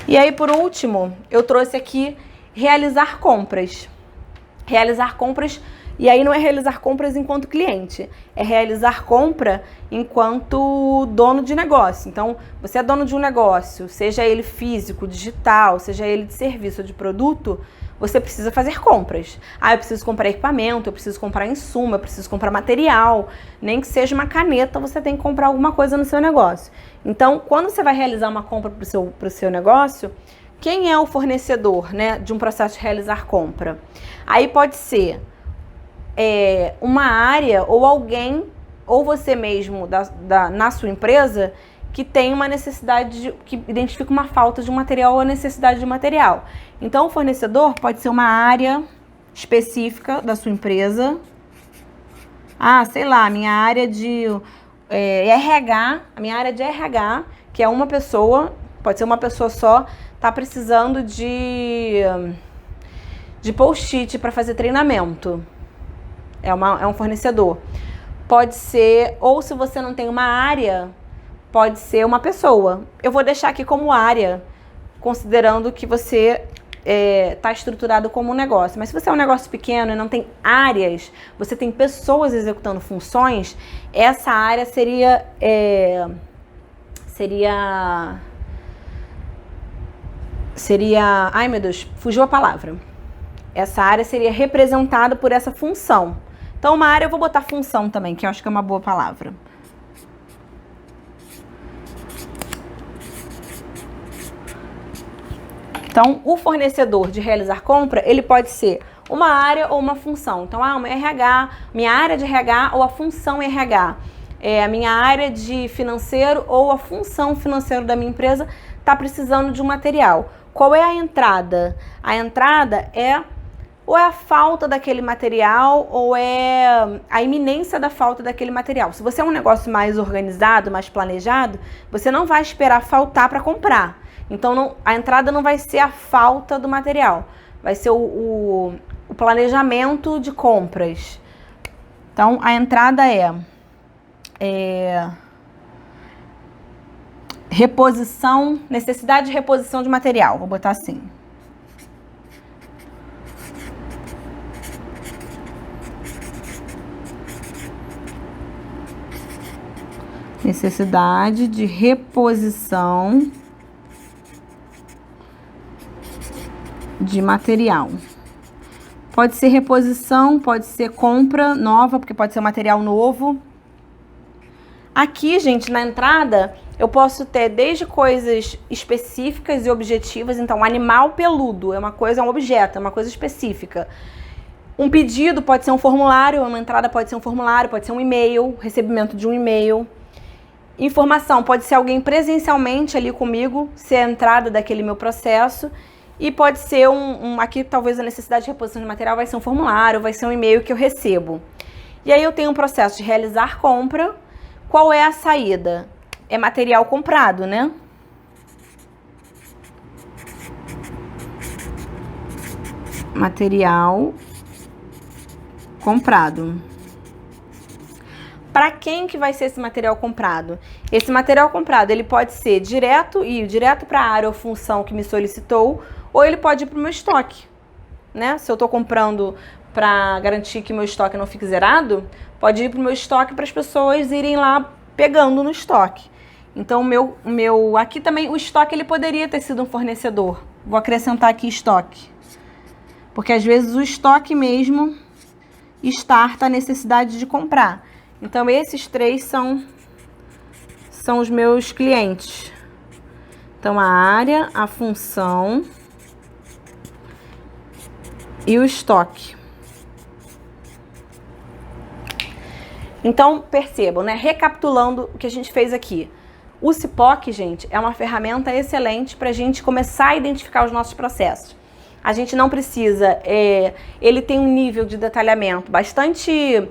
E aí, por último, eu trouxe aqui realizar compras. Realizar compras, e aí não é realizar compras enquanto cliente, é realizar compra enquanto dono de negócio. Então, você é dono de um negócio, seja ele físico, digital, seja ele de serviço ou de produto, você precisa fazer compras. Ah, eu preciso comprar equipamento, eu preciso comprar insumo, eu preciso comprar material, nem que seja uma caneta, você tem que comprar alguma coisa no seu negócio. Então, quando você vai realizar uma compra para o seu negócio, quem é o fornecedor, né, de um processo de realizar compra? Aí pode ser uma área ou alguém, ou você mesmo na sua empresa, que tem uma necessidade, que identifica uma falta de um material ou a necessidade de material. Então, o fornecedor pode ser uma área específica da sua empresa. Ah, sei lá, minha área de RH, a minha área de RH, que é uma pessoa, pode ser uma pessoa só, tá precisando de post-it para fazer treinamento. É um fornecedor. Pode ser, ou se você não tem uma área, pode ser uma pessoa. Eu vou deixar aqui como área, considerando que você está estruturado como um negócio. Mas se você é um negócio pequeno e não tem áreas, você tem pessoas executando funções, essa área seria... Ai, meu Deus, fugiu a palavra. Essa área seria representada por essa função. Então, uma área eu vou botar função também, que eu acho que é uma boa palavra. Então, o fornecedor de realizar compra, ele pode ser uma área ou uma função. Então, uma RH, minha área de RH ou a função RH. A minha área de financeiro ou a função financeira da minha empresa está precisando de um material. Qual é a entrada? A entrada ou é a falta daquele material ou é a iminência da falta daquele material. Se você é um negócio mais organizado, mais planejado, você não vai esperar faltar para comprar. Então, a entrada não vai ser a falta do material, vai ser o planejamento de compras. Então, a entrada reposição, necessidade de reposição de material, vou botar assim. Necessidade de reposição de material. Pode ser reposição, pode ser compra nova, porque pode ser material novo. Aqui, gente, na entrada, eu posso ter desde coisas específicas e objetivas. Então, animal peludo é um objeto, é uma coisa específica. Um pedido pode ser um formulário, uma entrada pode ser um formulário, pode ser um e-mail, recebimento de um e-mail. Informação pode ser alguém presencialmente ali comigo, ser a entrada daquele meu processo. E pode ser aqui talvez a necessidade de reposição de material vai ser um formulário, vai ser um e-mail que eu recebo. E aí eu tenho um processo de realizar compra. Qual é a saída? É material comprado, né? Material comprado. Para quem que vai ser esse material comprado? Esse material comprado, ele pode ser direto para a área ou função que me solicitou, ou ele pode ir para o meu estoque, né? Se eu estou comprando para garantir que meu estoque não fique zerado, pode ir para o meu estoque para as pessoas irem lá pegando no estoque. Então, aqui também o estoque ele poderia ter sido um fornecedor. Vou acrescentar aqui estoque. Porque às vezes o estoque mesmo starta a necessidade de comprar. Então, esses três são os meus clientes. Então, a área, a função e o estoque. Então, percebam, né? Recapitulando o que a gente fez aqui. O CIPOC, gente, é uma ferramenta excelente para a gente começar a identificar os nossos processos. a gente não precisa, ele tem um nível de detalhamento bastante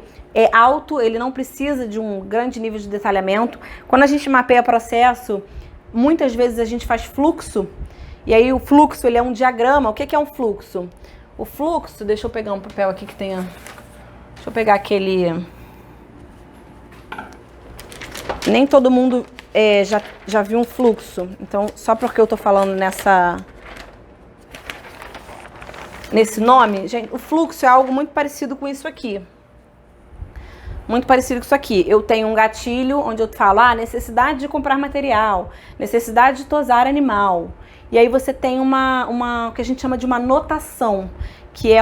alto, ele não precisa de um grande nível de detalhamento. Quando a gente mapeia processo, muitas vezes a gente faz fluxo, e aí o fluxo ele é um diagrama. O que é um fluxo? O fluxo, deixa eu pegar um papel aqui que tenha... Deixa eu pegar aquele... Nem todo mundo já viu um fluxo, então só porque eu tô falando nesse nome, gente, o fluxo é algo muito parecido com isso aqui. Muito parecido com isso aqui. Eu tenho um gatilho onde eu falo, necessidade de comprar material, necessidade de tosar animal. E aí você tem o que a gente chama de uma notação, que é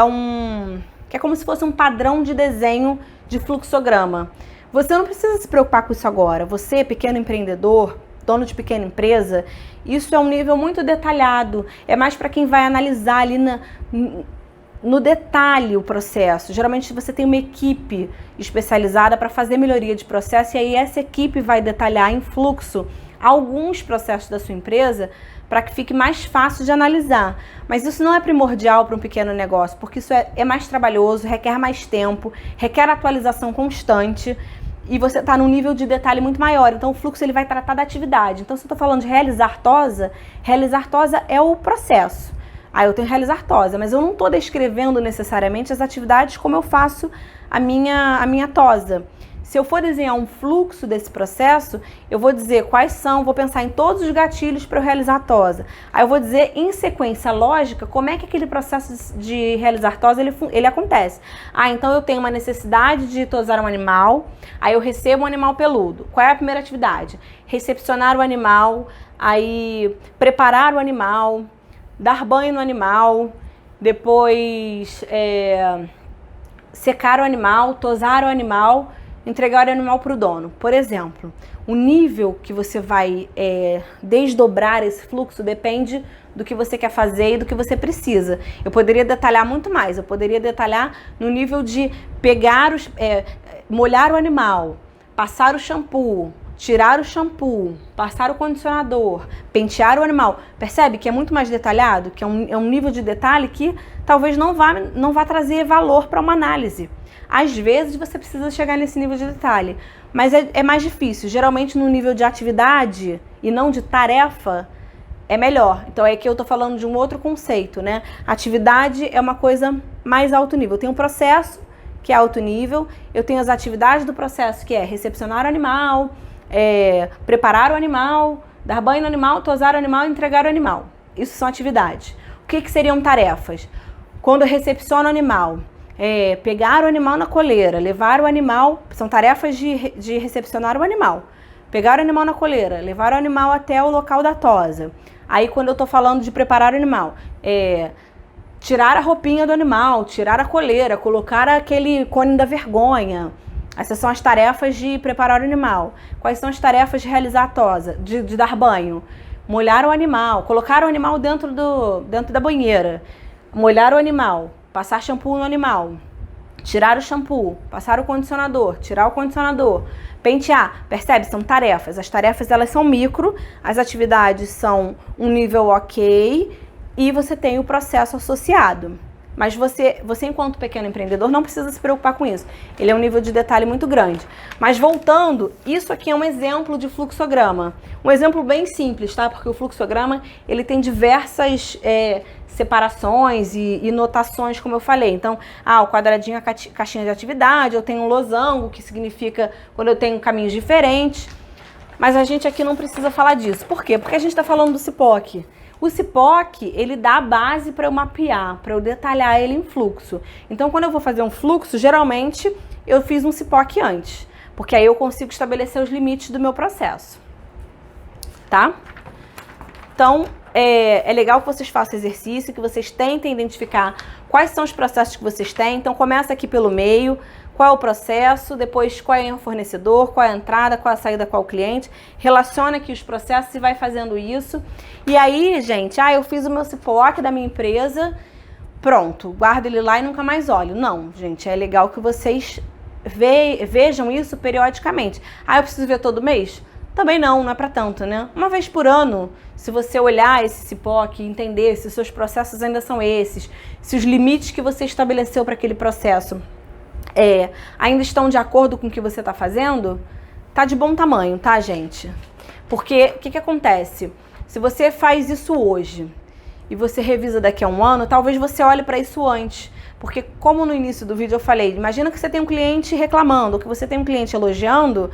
como se fosse um padrão de desenho de fluxograma. Você não precisa se preocupar com isso agora. Você, pequeno empreendedor, dono de pequena empresa, isso é um nível muito detalhado. É mais para quem vai analisar ali no detalhe o processo. Geralmente você tem uma equipe especializada para fazer melhoria de processo, e aí essa equipe vai detalhar em fluxo alguns processos da sua empresa para que fique mais fácil de analisar. Mas isso não é primordial para um pequeno negócio, porque isso é mais trabalhoso, requer mais tempo, requer atualização constante, e você está num nível de detalhe muito maior. Então o fluxo ele vai tratar da atividade. Então se eu estou falando de realizar tosa é o processo. Eu tenho que realizar tosa, mas eu não estou descrevendo necessariamente as atividades como eu faço a minha tosa. Se eu for desenhar um fluxo desse processo, eu vou dizer quais são, vou pensar em todos os gatilhos para eu realizar a tosa. Aí eu vou dizer em sequência lógica como é que aquele processo de realizar tosa ele acontece. Então eu tenho uma necessidade de tosar um animal, aí eu recebo um animal peludo. Qual é a primeira atividade? Recepcionar o animal, aí preparar o animal, dar banho no animal, depois secar o animal, tosar o animal, entregar o animal para o dono. Por exemplo, o nível que você vai desdobrar esse fluxo depende do que você quer fazer e do que você precisa. Eu poderia detalhar muito mais, eu poderia detalhar no nível de pegar, molhar o animal, passar o shampoo, tirar o shampoo, passar o condicionador, pentear o animal. Percebe que é muito mais detalhado, que é um nível de detalhe que talvez não vá trazer valor para uma análise. Às vezes você precisa chegar nesse nível de detalhe, mas é mais difícil. Geralmente no nível de atividade e não de tarefa é melhor. Então é que eu estou falando de um outro conceito, né? Atividade é uma coisa mais alto nível. Tem um processo que é alto nível, eu tenho as atividades do processo, que é recepcionar o animal, preparar o animal, dar banho no animal, tosar o animal e entregar o animal. Isso são atividades. O que seriam tarefas? Quando eu recepciono o animal, pegar o animal na coleira, levar o animal, são tarefas de recepcionar o animal. Pegar o animal na coleira, levar o animal até o local da tosa. Aí quando eu estou falando de preparar o animal, tirar a roupinha do animal, tirar a coleira, colocar aquele cone da vergonha. Essas são as tarefas de preparar o animal. Quais são as tarefas de realizar a tosa, de dar banho? Molhar o animal, colocar o animal dentro da banheira, molhar o animal, passar shampoo no animal, tirar o shampoo, passar o condicionador, tirar o condicionador, pentear. Percebe? São tarefas. As tarefas elas são micro, as atividades são um nível ok e você tem o processo associado. Mas você enquanto pequeno empreendedor não precisa se preocupar com isso. Ele é um nível de detalhe muito grande. Mas voltando, isso aqui é um exemplo de fluxograma. Um exemplo bem simples, tá? Porque o fluxograma ele tem diversas separações e notações, como eu falei. Então, o quadradinho é a caixinha de atividade, eu tenho um losango, que significa quando eu tenho caminhos diferentes. Mas a gente aqui não precisa falar disso. Por quê? Porque a gente está falando do CIPOC. O CIPOC, ele dá a base para eu mapear, para eu detalhar ele em fluxo. Então, quando eu vou fazer um fluxo, geralmente eu fiz um CIPOC antes, porque aí eu consigo estabelecer os limites do meu processo, tá? Então, é legal que vocês façam exercício, que vocês tentem identificar quais são os processos que vocês têm. Então, começa aqui pelo meio. Qual é o processo, depois qual é o fornecedor, qual é a entrada, qual é a saída, qual é o cliente. Relaciona aqui os processos e vai fazendo isso. E aí, gente, eu fiz o meu CIPOC da minha empresa, pronto, guardo ele lá e nunca mais olho. Não, gente, é legal que vocês vejam isso periodicamente. Eu preciso ver todo mês? Também não é para tanto, né? Uma vez por ano, se você olhar esse CIPOC e entender se os seus processos ainda são esses, se os limites que você estabeleceu para aquele processo ainda estão de acordo com o que você está fazendo, tá de bom tamanho, tá, gente? Porque o que acontece? Se você faz isso hoje e você revisa daqui a um ano, talvez você olhe para isso antes. Porque como no início do vídeo eu falei, imagina que você tem um cliente reclamando, ou que você tem um cliente elogiando,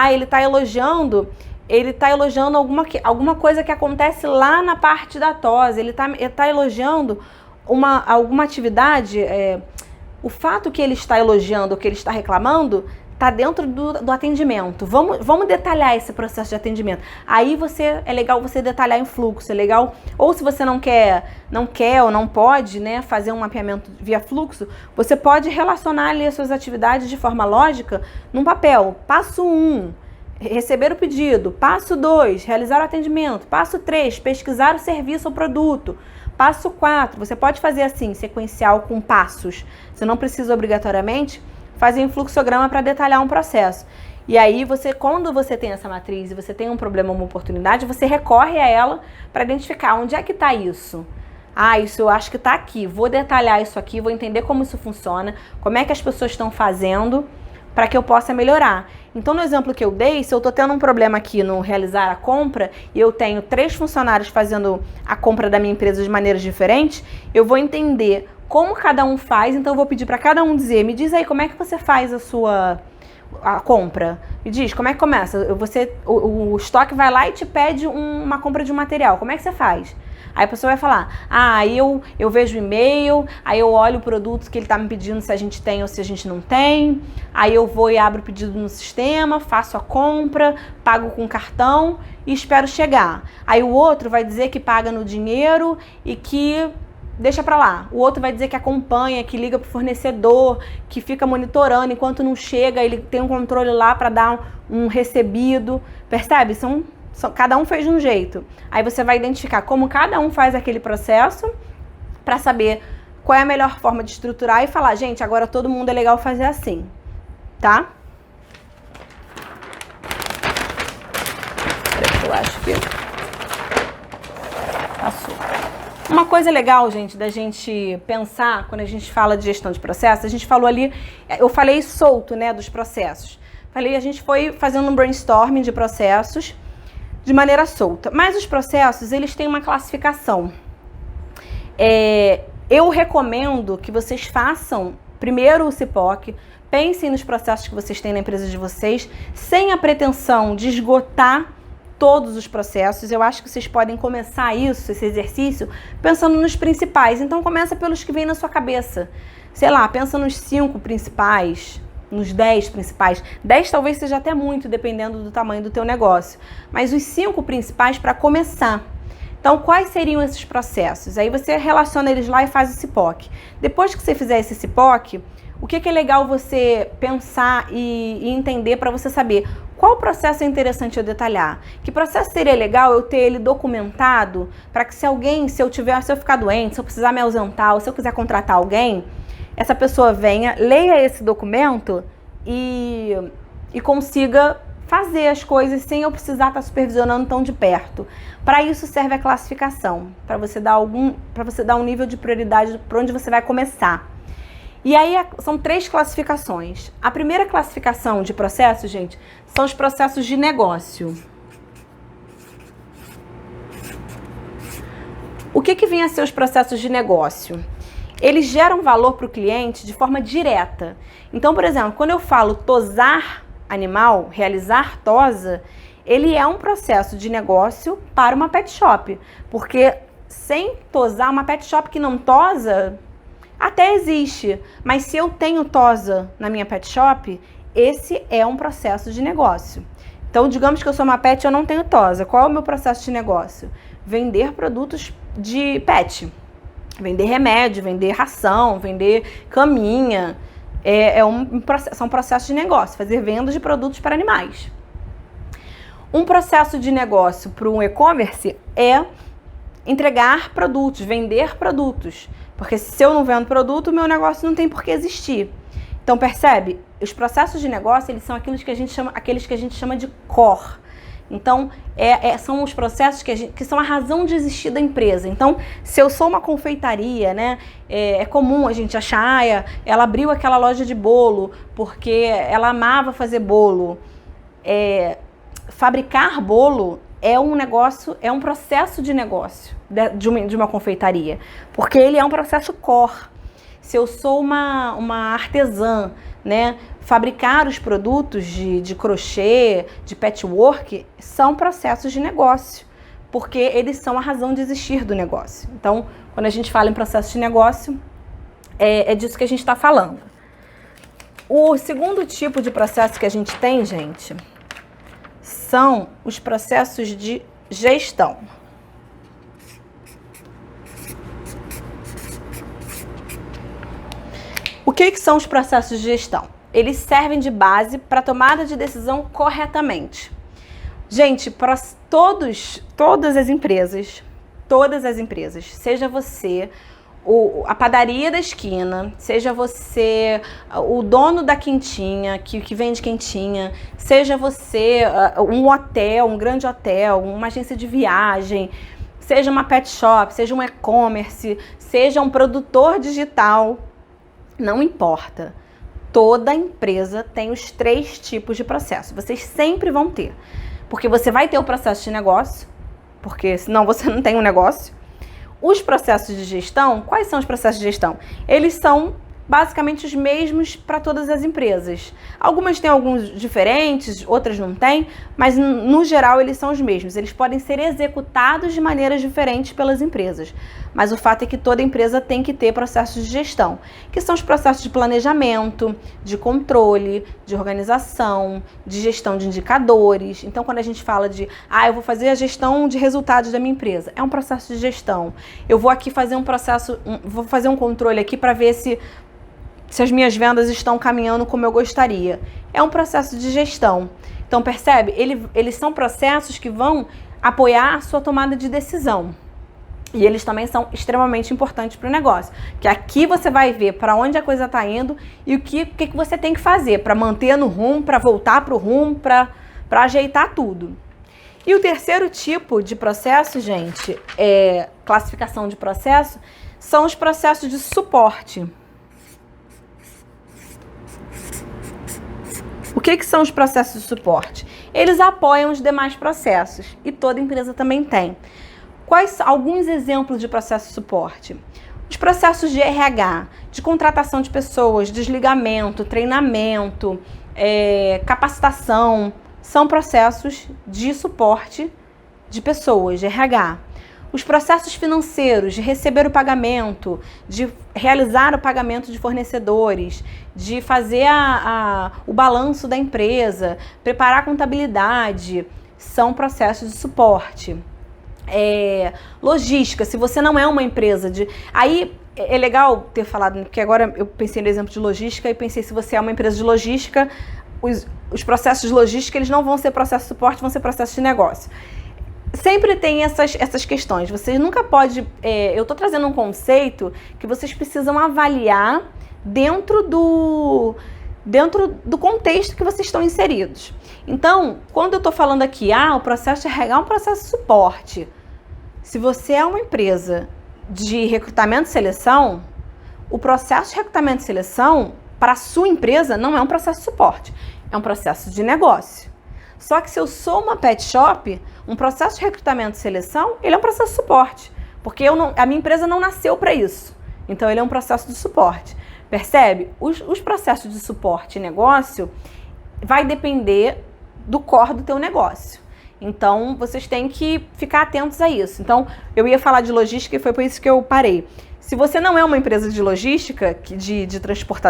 ele está elogiando alguma coisa que acontece lá na parte da tosse, ele tá elogiando alguma atividade, o fato que ele está elogiando, que ele está reclamando, está dentro do atendimento. Vamos detalhar esse processo de atendimento. Aí é legal você detalhar em fluxo, é legal. Ou se você não quer ou não pode, né, fazer um mapeamento via fluxo, você pode relacionar ali as suas atividades de forma lógica num papel. Passo 1, receber o pedido. Passo 2, realizar o atendimento. Passo 3, pesquisar o serviço ou produto. Passo 4, você pode fazer assim, sequencial com passos. Você não precisa obrigatoriamente fazer um fluxograma para detalhar um processo. E aí, quando você tem essa matriz e você tem um problema ou uma oportunidade, você recorre a ela para identificar onde é que está isso. Isso eu acho que está aqui. Vou detalhar isso aqui, vou entender como isso funciona, como é que as pessoas estão fazendo para que eu possa melhorar. Então, no exemplo que eu dei, se eu estou tendo um problema aqui no realizar a compra e eu tenho 3 funcionários fazendo a compra da minha empresa de maneiras diferentes, eu vou entender como cada um faz, então eu vou pedir para cada um dizer, me diz aí como é que você faz a compra. Me diz, como é que começa? O estoque vai lá e te pede uma compra de um material, como é que você faz? Aí a pessoa vai falar, eu vejo o e-mail, aí eu olho o produto que ele está me pedindo se a gente tem ou se a gente não tem, aí eu vou e abro o pedido no sistema, faço a compra, pago com cartão e espero chegar. Aí o outro vai dizer que paga no dinheiro e que deixa pra lá. O outro vai dizer que acompanha, que liga pro fornecedor, que fica monitorando, enquanto não chega, ele tem um controle lá para dar um recebido. Percebe? Cada um fez de um jeito. Aí você vai identificar como cada um faz aquele processo para saber qual é a melhor forma de estruturar e falar, gente, agora todo mundo é legal fazer assim, tá? Eu acho que passou. Uma coisa legal, gente, da gente pensar quando a gente fala de gestão de processos, a gente falou ali, eu falei solto, né, dos processos. A gente foi fazendo um brainstorming de processos de maneira solta. Mas os processos, eles têm uma classificação. Eu recomendo que vocês façam primeiro o CIPOC, pensem nos processos que vocês têm na empresa de vocês, sem a pretensão de esgotar todos os processos. Eu acho que vocês podem começar esse exercício, pensando nos principais. Então, começa pelos que vêm na sua cabeça. Sei lá, pensa nos 5 principais, nos 10 principais. 10 talvez seja até muito, dependendo do tamanho do teu negócio. Mas os 5 principais para começar. Então, quais seriam esses processos? Aí você relaciona eles lá e faz o CIPOC. Depois que você fizer esse CIPOC, o que é legal você pensar e entender para você saber qual processo é interessante eu detalhar? Que processo seria legal eu ter ele documentado para que se eu ficar doente, se eu precisar me ausentar ou se eu quiser contratar alguém, essa pessoa venha, leia esse documento e consiga fazer as coisas sem eu precisar estar supervisionando tão de perto. Para isso serve a classificação, para você dar um nível de prioridade para onde você vai começar. E aí são 3 classificações. A primeira classificação de processos, gente, são os processos de negócio. O que vem a ser os processos de negócio? Eles geram valor para o cliente de forma direta. Então, por exemplo, quando eu falo tosar animal, realizar tosa, ele é um processo de negócio para uma pet shop. Porque sem tosar, uma pet shop que não tosa até existe, mas se eu tenho tosa na minha pet shop, esse é um processo de negócio. Então, digamos que eu sou uma pet e eu não tenho tosa. Qual é o meu processo de negócio? Vender produtos de pet. Vender remédio, vender ração, vender caminha. São processos de negócio, fazer vendas de produtos para animais. Um processo de negócio para um e-commerce é entregar produtos, vender produtos. Porque se eu não vendo produto, o meu negócio não tem por que existir. Então, percebe? Os processos de negócio, eles são aqueles que a gente chama de core, Então, são os processos que são a razão de existir da empresa. Então, se eu sou uma confeitaria, né, é comum a gente achar, ela abriu aquela loja de bolo porque ela amava fazer bolo. Fabricar bolo é um negócio, é um processo de negócio de uma confeitaria, porque ele é um processo core. Se eu sou uma artesã, né, fabricar os produtos de crochê, de patchwork, são processos de negócio, porque eles são a razão de existir do negócio. Então, quando a gente fala em processo de negócio, é disso que a gente está falando. O segundo tipo de processo que a gente tem, gente, são os processos de gestão. O que são os processos de gestão? Eles servem de base para a tomada de decisão corretamente. Gente, para todas as empresas, seja você a padaria da esquina, seja você o dono da quentinha, que vende quentinha, seja você um hotel, um grande hotel, uma agência de viagem, seja uma pet shop, seja um e-commerce, seja um produtor digital, não importa. Toda empresa tem os 3 tipos de processo. Vocês sempre vão ter. Porque você vai ter o processo de negócio, porque senão você não tem um negócio. Os processos de gestão, quais são os processos de gestão? Eles são basicamente os mesmos para todas as empresas. Algumas têm alguns diferentes, outras não têm, mas no geral eles são os mesmos. Eles podem ser executados de maneiras diferentes pelas empresas. Mas o fato é que toda empresa tem que ter processos de gestão, que são os processos de planejamento, de controle, de organização, de gestão de indicadores. Então, quando a gente fala de, eu vou fazer a gestão de resultados da minha empresa, é um processo de gestão. Eu vou aqui fazer vou fazer um controle aqui para ver se as minhas vendas estão caminhando como eu gostaria. É um processo de gestão. Então, percebe? Eles são processos que vão apoiar a sua tomada de decisão. E eles também são extremamente importantes para o negócio. Que aqui você vai ver para onde a coisa está indo e o que você tem que fazer para manter no rumo, para voltar para o rumo, para ajeitar tudo. E o terceiro tipo de processo, gente, classificação de processo, são os processos de suporte. O que são os processos de suporte? Eles apoiam os demais processos e toda empresa também tem. Quais alguns exemplos de processo de suporte? Os processos de RH, de contratação de pessoas, desligamento, treinamento, capacitação, são processos de suporte de pessoas, de RH. Os processos financeiros, de receber o pagamento, de realizar o pagamento de fornecedores, de fazer o balanço da empresa, preparar a contabilidade, são processos de suporte. Logística, se você não é uma empresa Aí é legal ter falado, porque agora eu pensei no exemplo de logística e pensei, se você é uma empresa de logística, os processos de logística, eles não vão ser processos de suporte, vão ser processos de negócio. Sempre tem essas questões. Você nunca pode... eu estou trazendo um conceito que vocês precisam avaliar dentro do contexto que vocês estão inseridos. Então, quando eu estou falando aqui, o processo de RH é um processo de suporte. Se você é uma empresa de recrutamento e seleção, o processo de recrutamento e seleção para a sua empresa não é um processo de suporte, é um processo de negócio. Só que se eu sou uma pet shop, um processo de recrutamento e seleção, ele é um processo de suporte, porque a minha empresa não nasceu para isso. Então, ele é um processo de suporte. Percebe? Os processos de suporte e negócio vai depender do core do teu negócio. Então, vocês têm que ficar atentos a isso. Então, eu ia falar de logística e foi por isso que eu parei. Se você não é uma empresa de logística,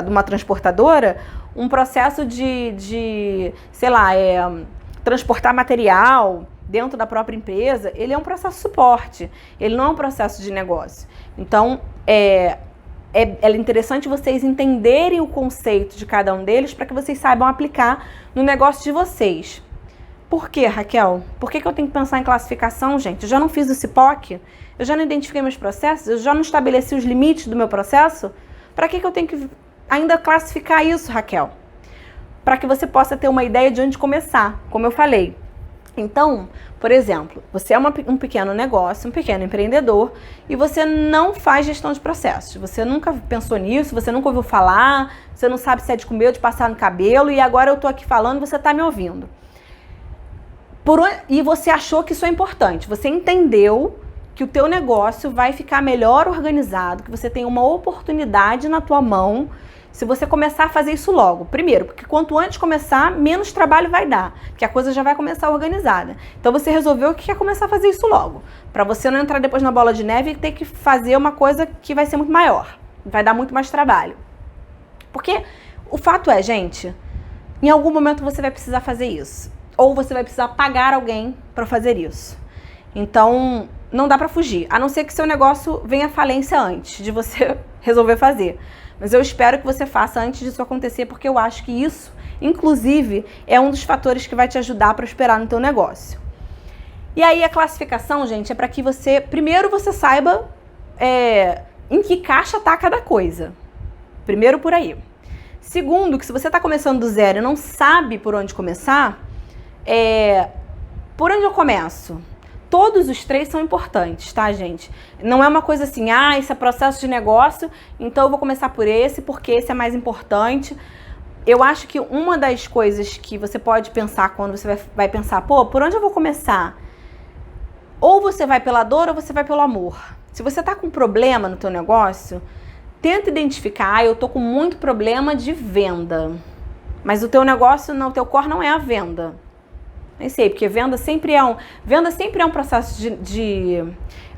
uma transportadora, um processo sei lá, transportar material dentro da própria empresa, ele é um processo de suporte, ele não é um processo de negócio. Então, é interessante vocês entenderem o conceito de cada um deles para que vocês saibam aplicar no negócio de vocês. Por quê, Raquel? Por que eu tenho que pensar em classificação, gente? Eu já não fiz o CIPOC? Eu já não identifiquei meus processos? Eu já não estabeleci os limites do meu processo? Para que eu tenho que ainda classificar isso, Raquel? Para que você possa ter uma ideia de onde começar. Como eu falei, Então, por exemplo, você é um pequeno negócio, um pequeno empreendedor e você não faz gestão de processos. Você nunca pensou nisso, você nunca ouviu falar, você não sabe se é de comer ou de passar no cabelo e agora eu tô aqui falando e você tá me ouvindo. E você achou que isso é importante, você entendeu que o teu negócio vai ficar melhor organizado, que você tem uma oportunidade na tua mão se você começar a fazer isso logo. Primeiro, porque quanto antes começar, menos trabalho vai dar, porque a coisa já vai começar organizada. Então você resolveu que quer começar a fazer isso logo, para você não entrar depois na bola de neve e ter que fazer uma coisa que vai ser muito maior, vai dar muito mais trabalho. Porque o fato é, gente, em algum momento você vai precisar fazer isso, ou você vai precisar pagar alguém para fazer isso. Então, não dá para fugir, a não ser que seu negócio venha à falência antes de você resolver fazer. Mas eu espero que você faça antes disso acontecer, porque eu acho que isso, inclusive, é um dos fatores que vai te ajudar a prosperar no teu negócio. E aí a classificação, gente, é para que você, primeiro, você saiba em que caixa tá cada coisa. Primeiro por aí. Segundo, que se você está começando do zero e não sabe por onde começar, por onde eu começo? Todos os três são importantes, tá, gente? Não é uma coisa assim, esse é processo de negócio, então eu vou começar por esse, porque esse é mais importante. Eu acho que uma das coisas que você pode pensar quando você vai pensar, por onde eu vou começar? Ou você vai pela dor ou você vai pelo amor. Se você tá com problema no teu negócio, tenta identificar, eu tô com muito problema de venda. Mas o teu negócio, o teu core não é a venda. Nem sei, porque venda sempre é um processo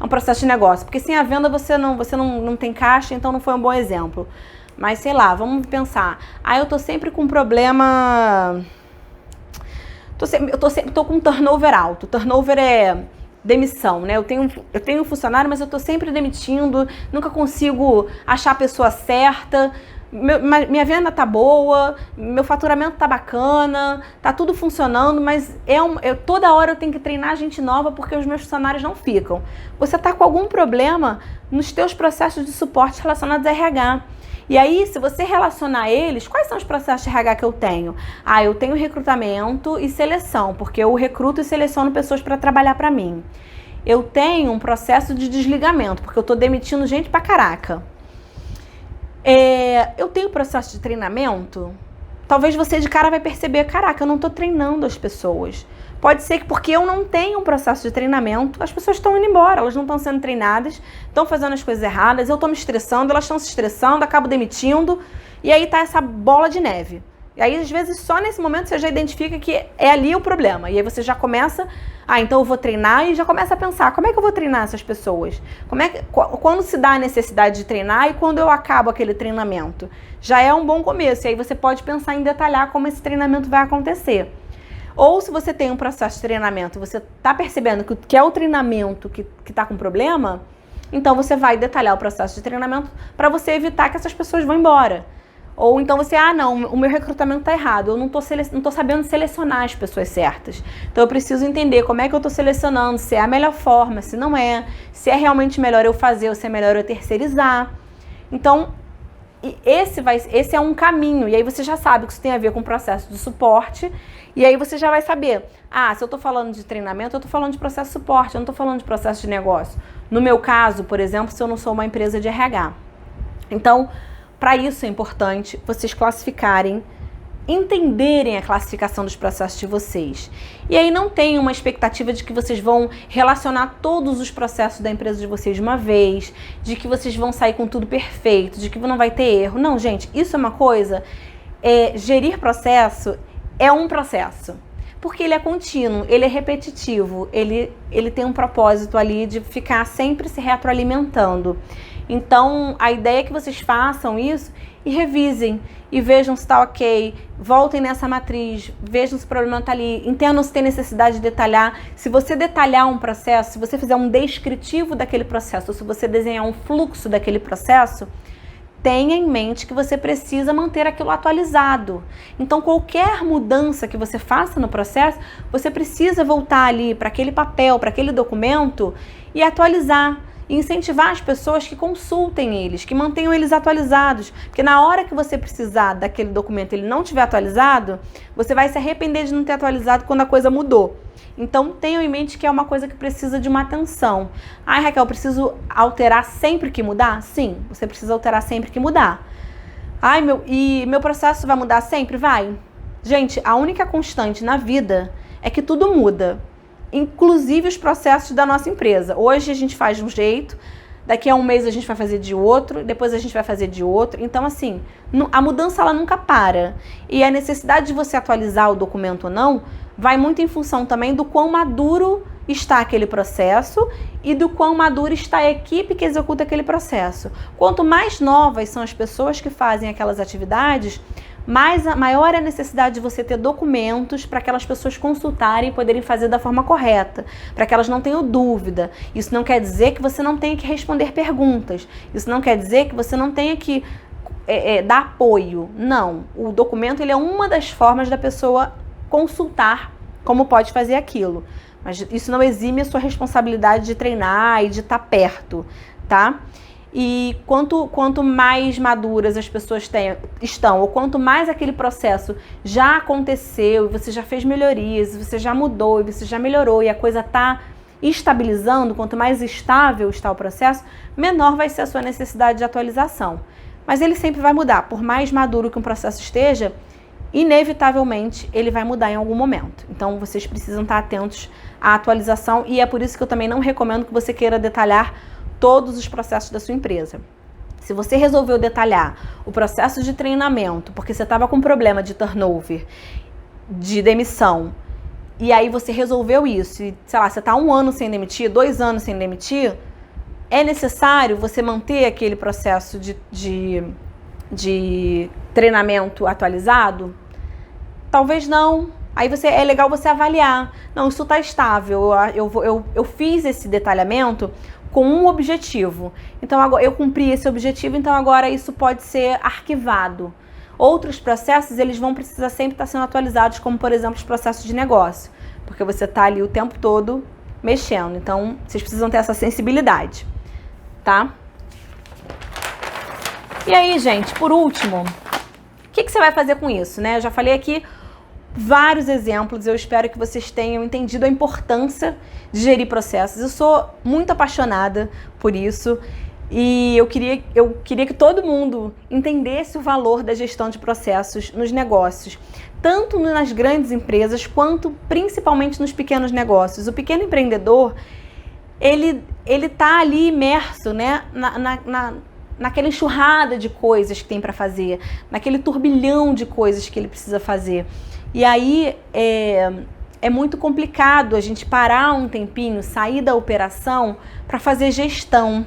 um processo de negócio, porque sem a venda você não tem caixa, então não foi um bom exemplo. Mas sei lá, vamos pensar. Eu tô sempre com problema, tô com turnover alto. Turnover é demissão, né? Eu tenho um funcionário, mas eu tô sempre demitindo, nunca consigo achar a pessoa certa. Minha venda tá boa, meu faturamento tá bacana, tá tudo funcionando, mas toda hora eu tenho que treinar gente nova porque os meus funcionários não ficam. Você tá com algum problema nos teus processos de suporte relacionados a RH. E aí, se você relacionar eles, quais são os processos de RH que eu tenho? Eu tenho recrutamento e seleção, porque eu recruto e seleciono pessoas para trabalhar para mim. Eu tenho um processo de desligamento, porque eu tô demitindo gente pra caraca. Eu tenho processo de treinamento. Talvez você de cara vai perceber, caraca, eu não tô treinando as pessoas. Pode ser que porque eu não tenho um processo de treinamento, as pessoas estão indo embora, elas não estão sendo treinadas, estão fazendo as coisas erradas, eu estou me estressando, elas estão se estressando, acabo demitindo, e aí tá essa bola de neve. E aí, às vezes, só nesse momento você já identifica que é ali o problema. E aí você já começa, então eu vou treinar, e já começa a pensar, como é que eu vou treinar essas pessoas? Quando se dá a necessidade de treinar e quando eu acabo aquele treinamento? Já é um bom começo, e aí você pode pensar em detalhar como esse treinamento vai acontecer. Ou se você tem um processo de treinamento, você está percebendo que é o treinamento que está com problema, então você vai detalhar o processo de treinamento para você evitar que essas pessoas vão embora. Ou então você, não, o meu recrutamento está errado, eu não tô sabendo selecionar as pessoas certas. Então eu preciso entender como é que eu estou selecionando, se é a melhor forma, se não é, se é realmente melhor eu fazer ou se é melhor eu terceirizar. Então, esse é um caminho, e aí você já sabe que isso tem a ver com o processo de suporte, e aí você já vai saber, se eu estou falando de treinamento, eu estou falando de processo de suporte, eu não estou falando de processo de negócio. No meu caso, por exemplo, se eu não sou uma empresa de RH. Então, para isso é importante vocês classificarem, entenderem a classificação dos processos de vocês. E aí não tem uma expectativa de que vocês vão relacionar todos os processos da empresa de vocês de uma vez, de que vocês vão sair com tudo perfeito, de que não vai ter erro. Não, gente, isso é uma coisa, gerir processo é um processo. Porque ele é contínuo, ele é repetitivo, ele tem um propósito ali de ficar sempre se retroalimentando. Então, a ideia é que vocês façam isso e revisem e vejam se está ok, voltem nessa matriz, vejam se o problema está ali, entendam se tem necessidade de detalhar. Se você detalhar um processo, se você fizer um descritivo daquele processo, ou se você desenhar um fluxo daquele processo, tenha em mente que você precisa manter aquilo atualizado. Então, qualquer mudança que você faça no processo, você precisa voltar ali para aquele papel, para aquele documento e atualizar. E incentivar as pessoas que consultem eles, que mantenham eles atualizados. Porque na hora que você precisar daquele documento e ele não estiver atualizado, você vai se arrepender de não ter atualizado quando a coisa mudou. Então, tenham em mente que é uma coisa que precisa de uma atenção. Ai, Raquel, eu preciso alterar sempre que mudar? Sim, você precisa alterar sempre que mudar. Ai, meu processo vai mudar sempre? Vai. Gente, a única constante na vida é que tudo muda, inclusive os processos da nossa empresa. Hoje a gente faz de um jeito, daqui a um mês a gente vai fazer de outro, depois a gente vai fazer de outro. Então, assim, a mudança ela nunca para. E a necessidade de você atualizar o documento ou não vai muito em função também do quão maduro está aquele processo e do quão madura está a equipe que executa aquele processo. Quanto mais novas são as pessoas que fazem aquelas atividades, maior é a necessidade de você ter documentos para aquelas pessoas consultarem e poderem fazer da forma correta, para que elas não tenham dúvida. Isso não quer dizer que você não tenha que responder perguntas, isso não quer dizer que você não tenha que dar apoio. Não, o documento ele é uma das formas da pessoa consultar como pode fazer aquilo. Mas isso não exime a sua responsabilidade de treinar e de estar perto, tá? E quanto mais maduras as pessoas estão, ou quanto mais aquele processo já aconteceu, e você já fez melhorias, você já mudou, e você já melhorou, e a coisa está estabilizando, quanto mais estável está o processo, menor vai ser a sua necessidade de atualização. Mas ele sempre vai mudar, por mais maduro que um processo esteja, inevitavelmente ele vai mudar em algum momento. Então vocês precisam estar atentos à atualização, e é por isso que eu também não recomendo que você queira detalhar todos os processos da sua empresa. Se você resolveu detalhar o processo de treinamento, porque você estava com problema de turnover, de demissão, e aí você resolveu isso, e sei lá, você está 1 ano sem demitir, 2 anos sem demitir, é necessário você manter aquele processo de treinamento atualizado? Talvez não. Aí é legal você avaliar. Não, isso está estável. Eu fiz esse detalhamento com um objetivo. Então, agora eu cumpri esse objetivo, então agora isso pode ser arquivado. Outros processos, eles vão precisar sempre estar sendo atualizados, como, por exemplo, os processos de negócio. Porque você está ali o tempo todo mexendo. Então, vocês precisam ter essa sensibilidade, tá? E aí, gente, por último, o que você vai fazer com isso, né? Eu já falei aqui vários exemplos, eu espero que vocês tenham entendido a importância de gerir processos. Eu sou muito apaixonada por isso e eu queria que todo mundo entendesse o valor da gestão de processos nos negócios, tanto nas grandes empresas quanto principalmente nos pequenos negócios. O pequeno empreendedor, ele tá ali imerso, né, naquela enxurrada de coisas que tem para fazer, naquele turbilhão de coisas que ele precisa fazer. E aí é muito complicado a gente parar um tempinho, sair da operação para fazer gestão.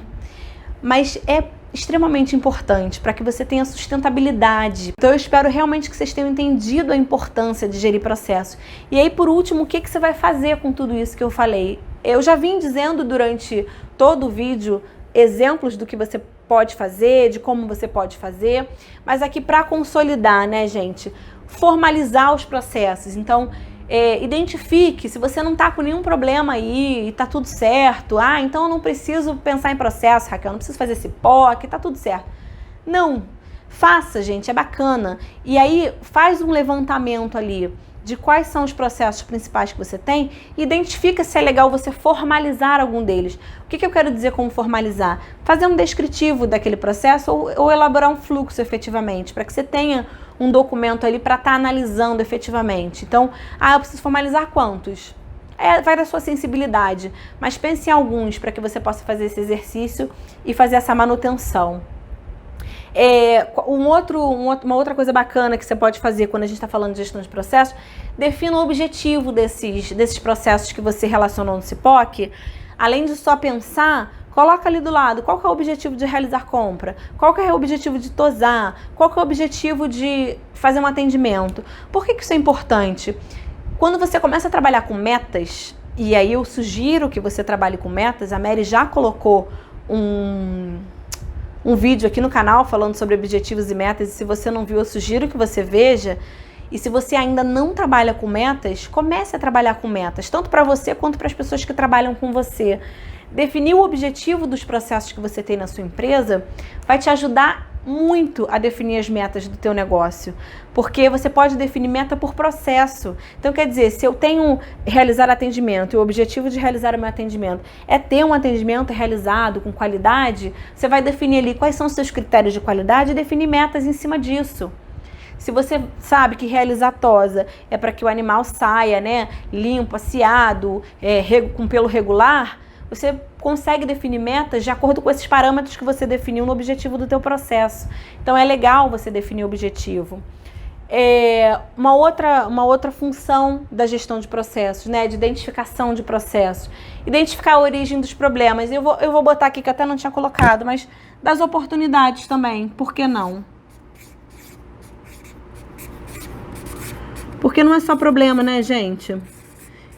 Mas é extremamente importante para que você tenha sustentabilidade. Então eu espero realmente que vocês tenham entendido a importância de gerir processo. E aí, por último, o que você vai fazer com tudo isso que eu falei? Eu já vim dizendo durante todo o vídeo exemplos do que você pode fazer, de como você pode fazer, mas aqui para consolidar, né, gente? Formalizar os processos. Então, identifique se você não está com nenhum problema aí e está tudo certo. Ah, então eu não preciso pensar em processo, Raquel, eu não preciso fazer esse POC, está tudo certo. Não, faça, gente, é bacana. E aí, faz um levantamento ali de quais são os processos principais que você tem e identifica se é legal você formalizar algum deles. O que eu quero dizer com formalizar? Fazer um descritivo daquele processo ou elaborar um fluxo efetivamente, para que você tenha um documento ali para estar analisando efetivamente. Então, eu preciso formalizar quantos? Vai da sua sensibilidade, mas pense em alguns para que você possa fazer esse exercício e fazer essa manutenção. Uma outra coisa bacana que você pode fazer quando a gente está falando de gestão de processos, defina o objetivo desses processos que você relacionou no CIPOC. Além de só pensar, coloca ali do lado qual que é o objetivo de realizar compra, qual que é o objetivo de tosar, qual que é o objetivo de fazer um atendimento. Por que isso é importante? Quando você começa a trabalhar com metas, e aí eu sugiro que você trabalhe com metas, a Mary já colocou um vídeo aqui no canal falando sobre objetivos e metas, e se você não viu, eu sugiro que você veja. E se você ainda não trabalha com metas, comece a trabalhar com metas, tanto para você quanto para as pessoas que trabalham com você. Definir o objetivo dos processos que você tem na sua empresa vai te ajudar muito a definir as metas do teu negócio, porque você pode definir meta por processo. Então, quer dizer, se eu tenho realizar atendimento e o objetivo de realizar o meu atendimento é ter um atendimento realizado com qualidade, você vai definir ali quais são os seus critérios de qualidade e definir metas em cima disso. Se você sabe que realizar a tosa é para que o animal saia, né, limpo, aciado, com pelo regular, você consegue definir metas de acordo com esses parâmetros que você definiu no objetivo do teu processo. Então é legal você definir o objetivo. Uma outra função da gestão de processos, né, de identificação de processos. Identificar a origem dos problemas. Eu vou botar aqui, que eu até não tinha colocado, mas das oportunidades também. Por que não? Porque não é só problema, né, gente?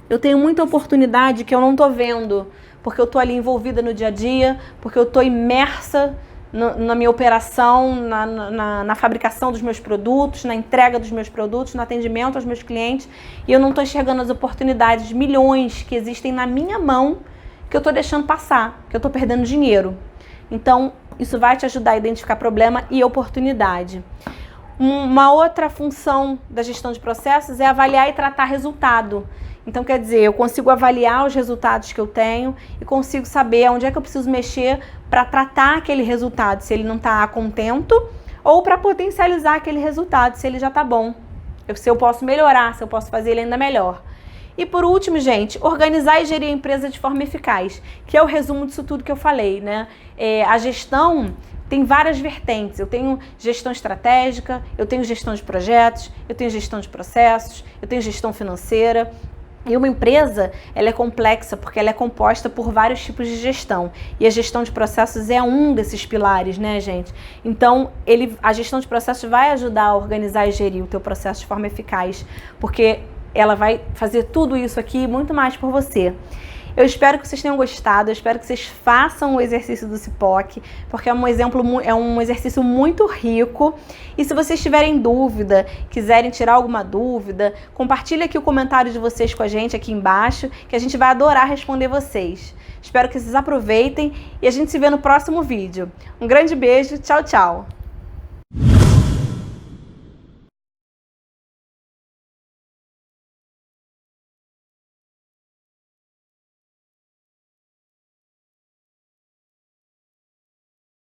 Eu tenho muita oportunidade que eu não tô vendo, porque eu tô ali envolvida no dia a dia, porque eu tô imersa na minha operação, na fabricação dos meus produtos, na entrega dos meus produtos, no atendimento aos meus clientes, e eu não tô enxergando as oportunidades, milhões que existem na minha mão, que eu tô deixando passar, que eu tô perdendo dinheiro. Então, isso vai te ajudar a identificar problema e oportunidade. Uma outra função da gestão de processos é avaliar e tratar resultado. Então, quer dizer, eu consigo avaliar os resultados que eu tenho e consigo saber onde é que eu preciso mexer para tratar aquele resultado, se ele não está contento, ou para potencializar aquele resultado, se ele já está bom. Se eu posso melhorar, se eu posso fazer ele ainda melhor. E por último, gente, organizar e gerir a empresa de forma eficaz, que é o resumo disso tudo que eu falei, né? A gestão tem várias vertentes. Eu tenho gestão estratégica, eu tenho gestão de projetos, eu tenho gestão de processos, eu tenho gestão financeira. E uma empresa, ela é complexa porque ela é composta por vários tipos de gestão. E a gestão de processos é um desses pilares, né, gente? Então, a gestão de processos vai ajudar a organizar e gerir o teu processo de forma eficaz, porque ela vai fazer tudo isso aqui e muito mais por você. Eu espero que vocês tenham gostado, eu espero que vocês façam o exercício do CIPOC, porque é um exercício muito rico. E se vocês tiverem dúvida, quiserem tirar alguma dúvida, compartilhe aqui o comentário de vocês com a gente aqui embaixo, que a gente vai adorar responder vocês. Espero que vocês aproveitem e a gente se vê no próximo vídeo. Um grande beijo, tchau, tchau!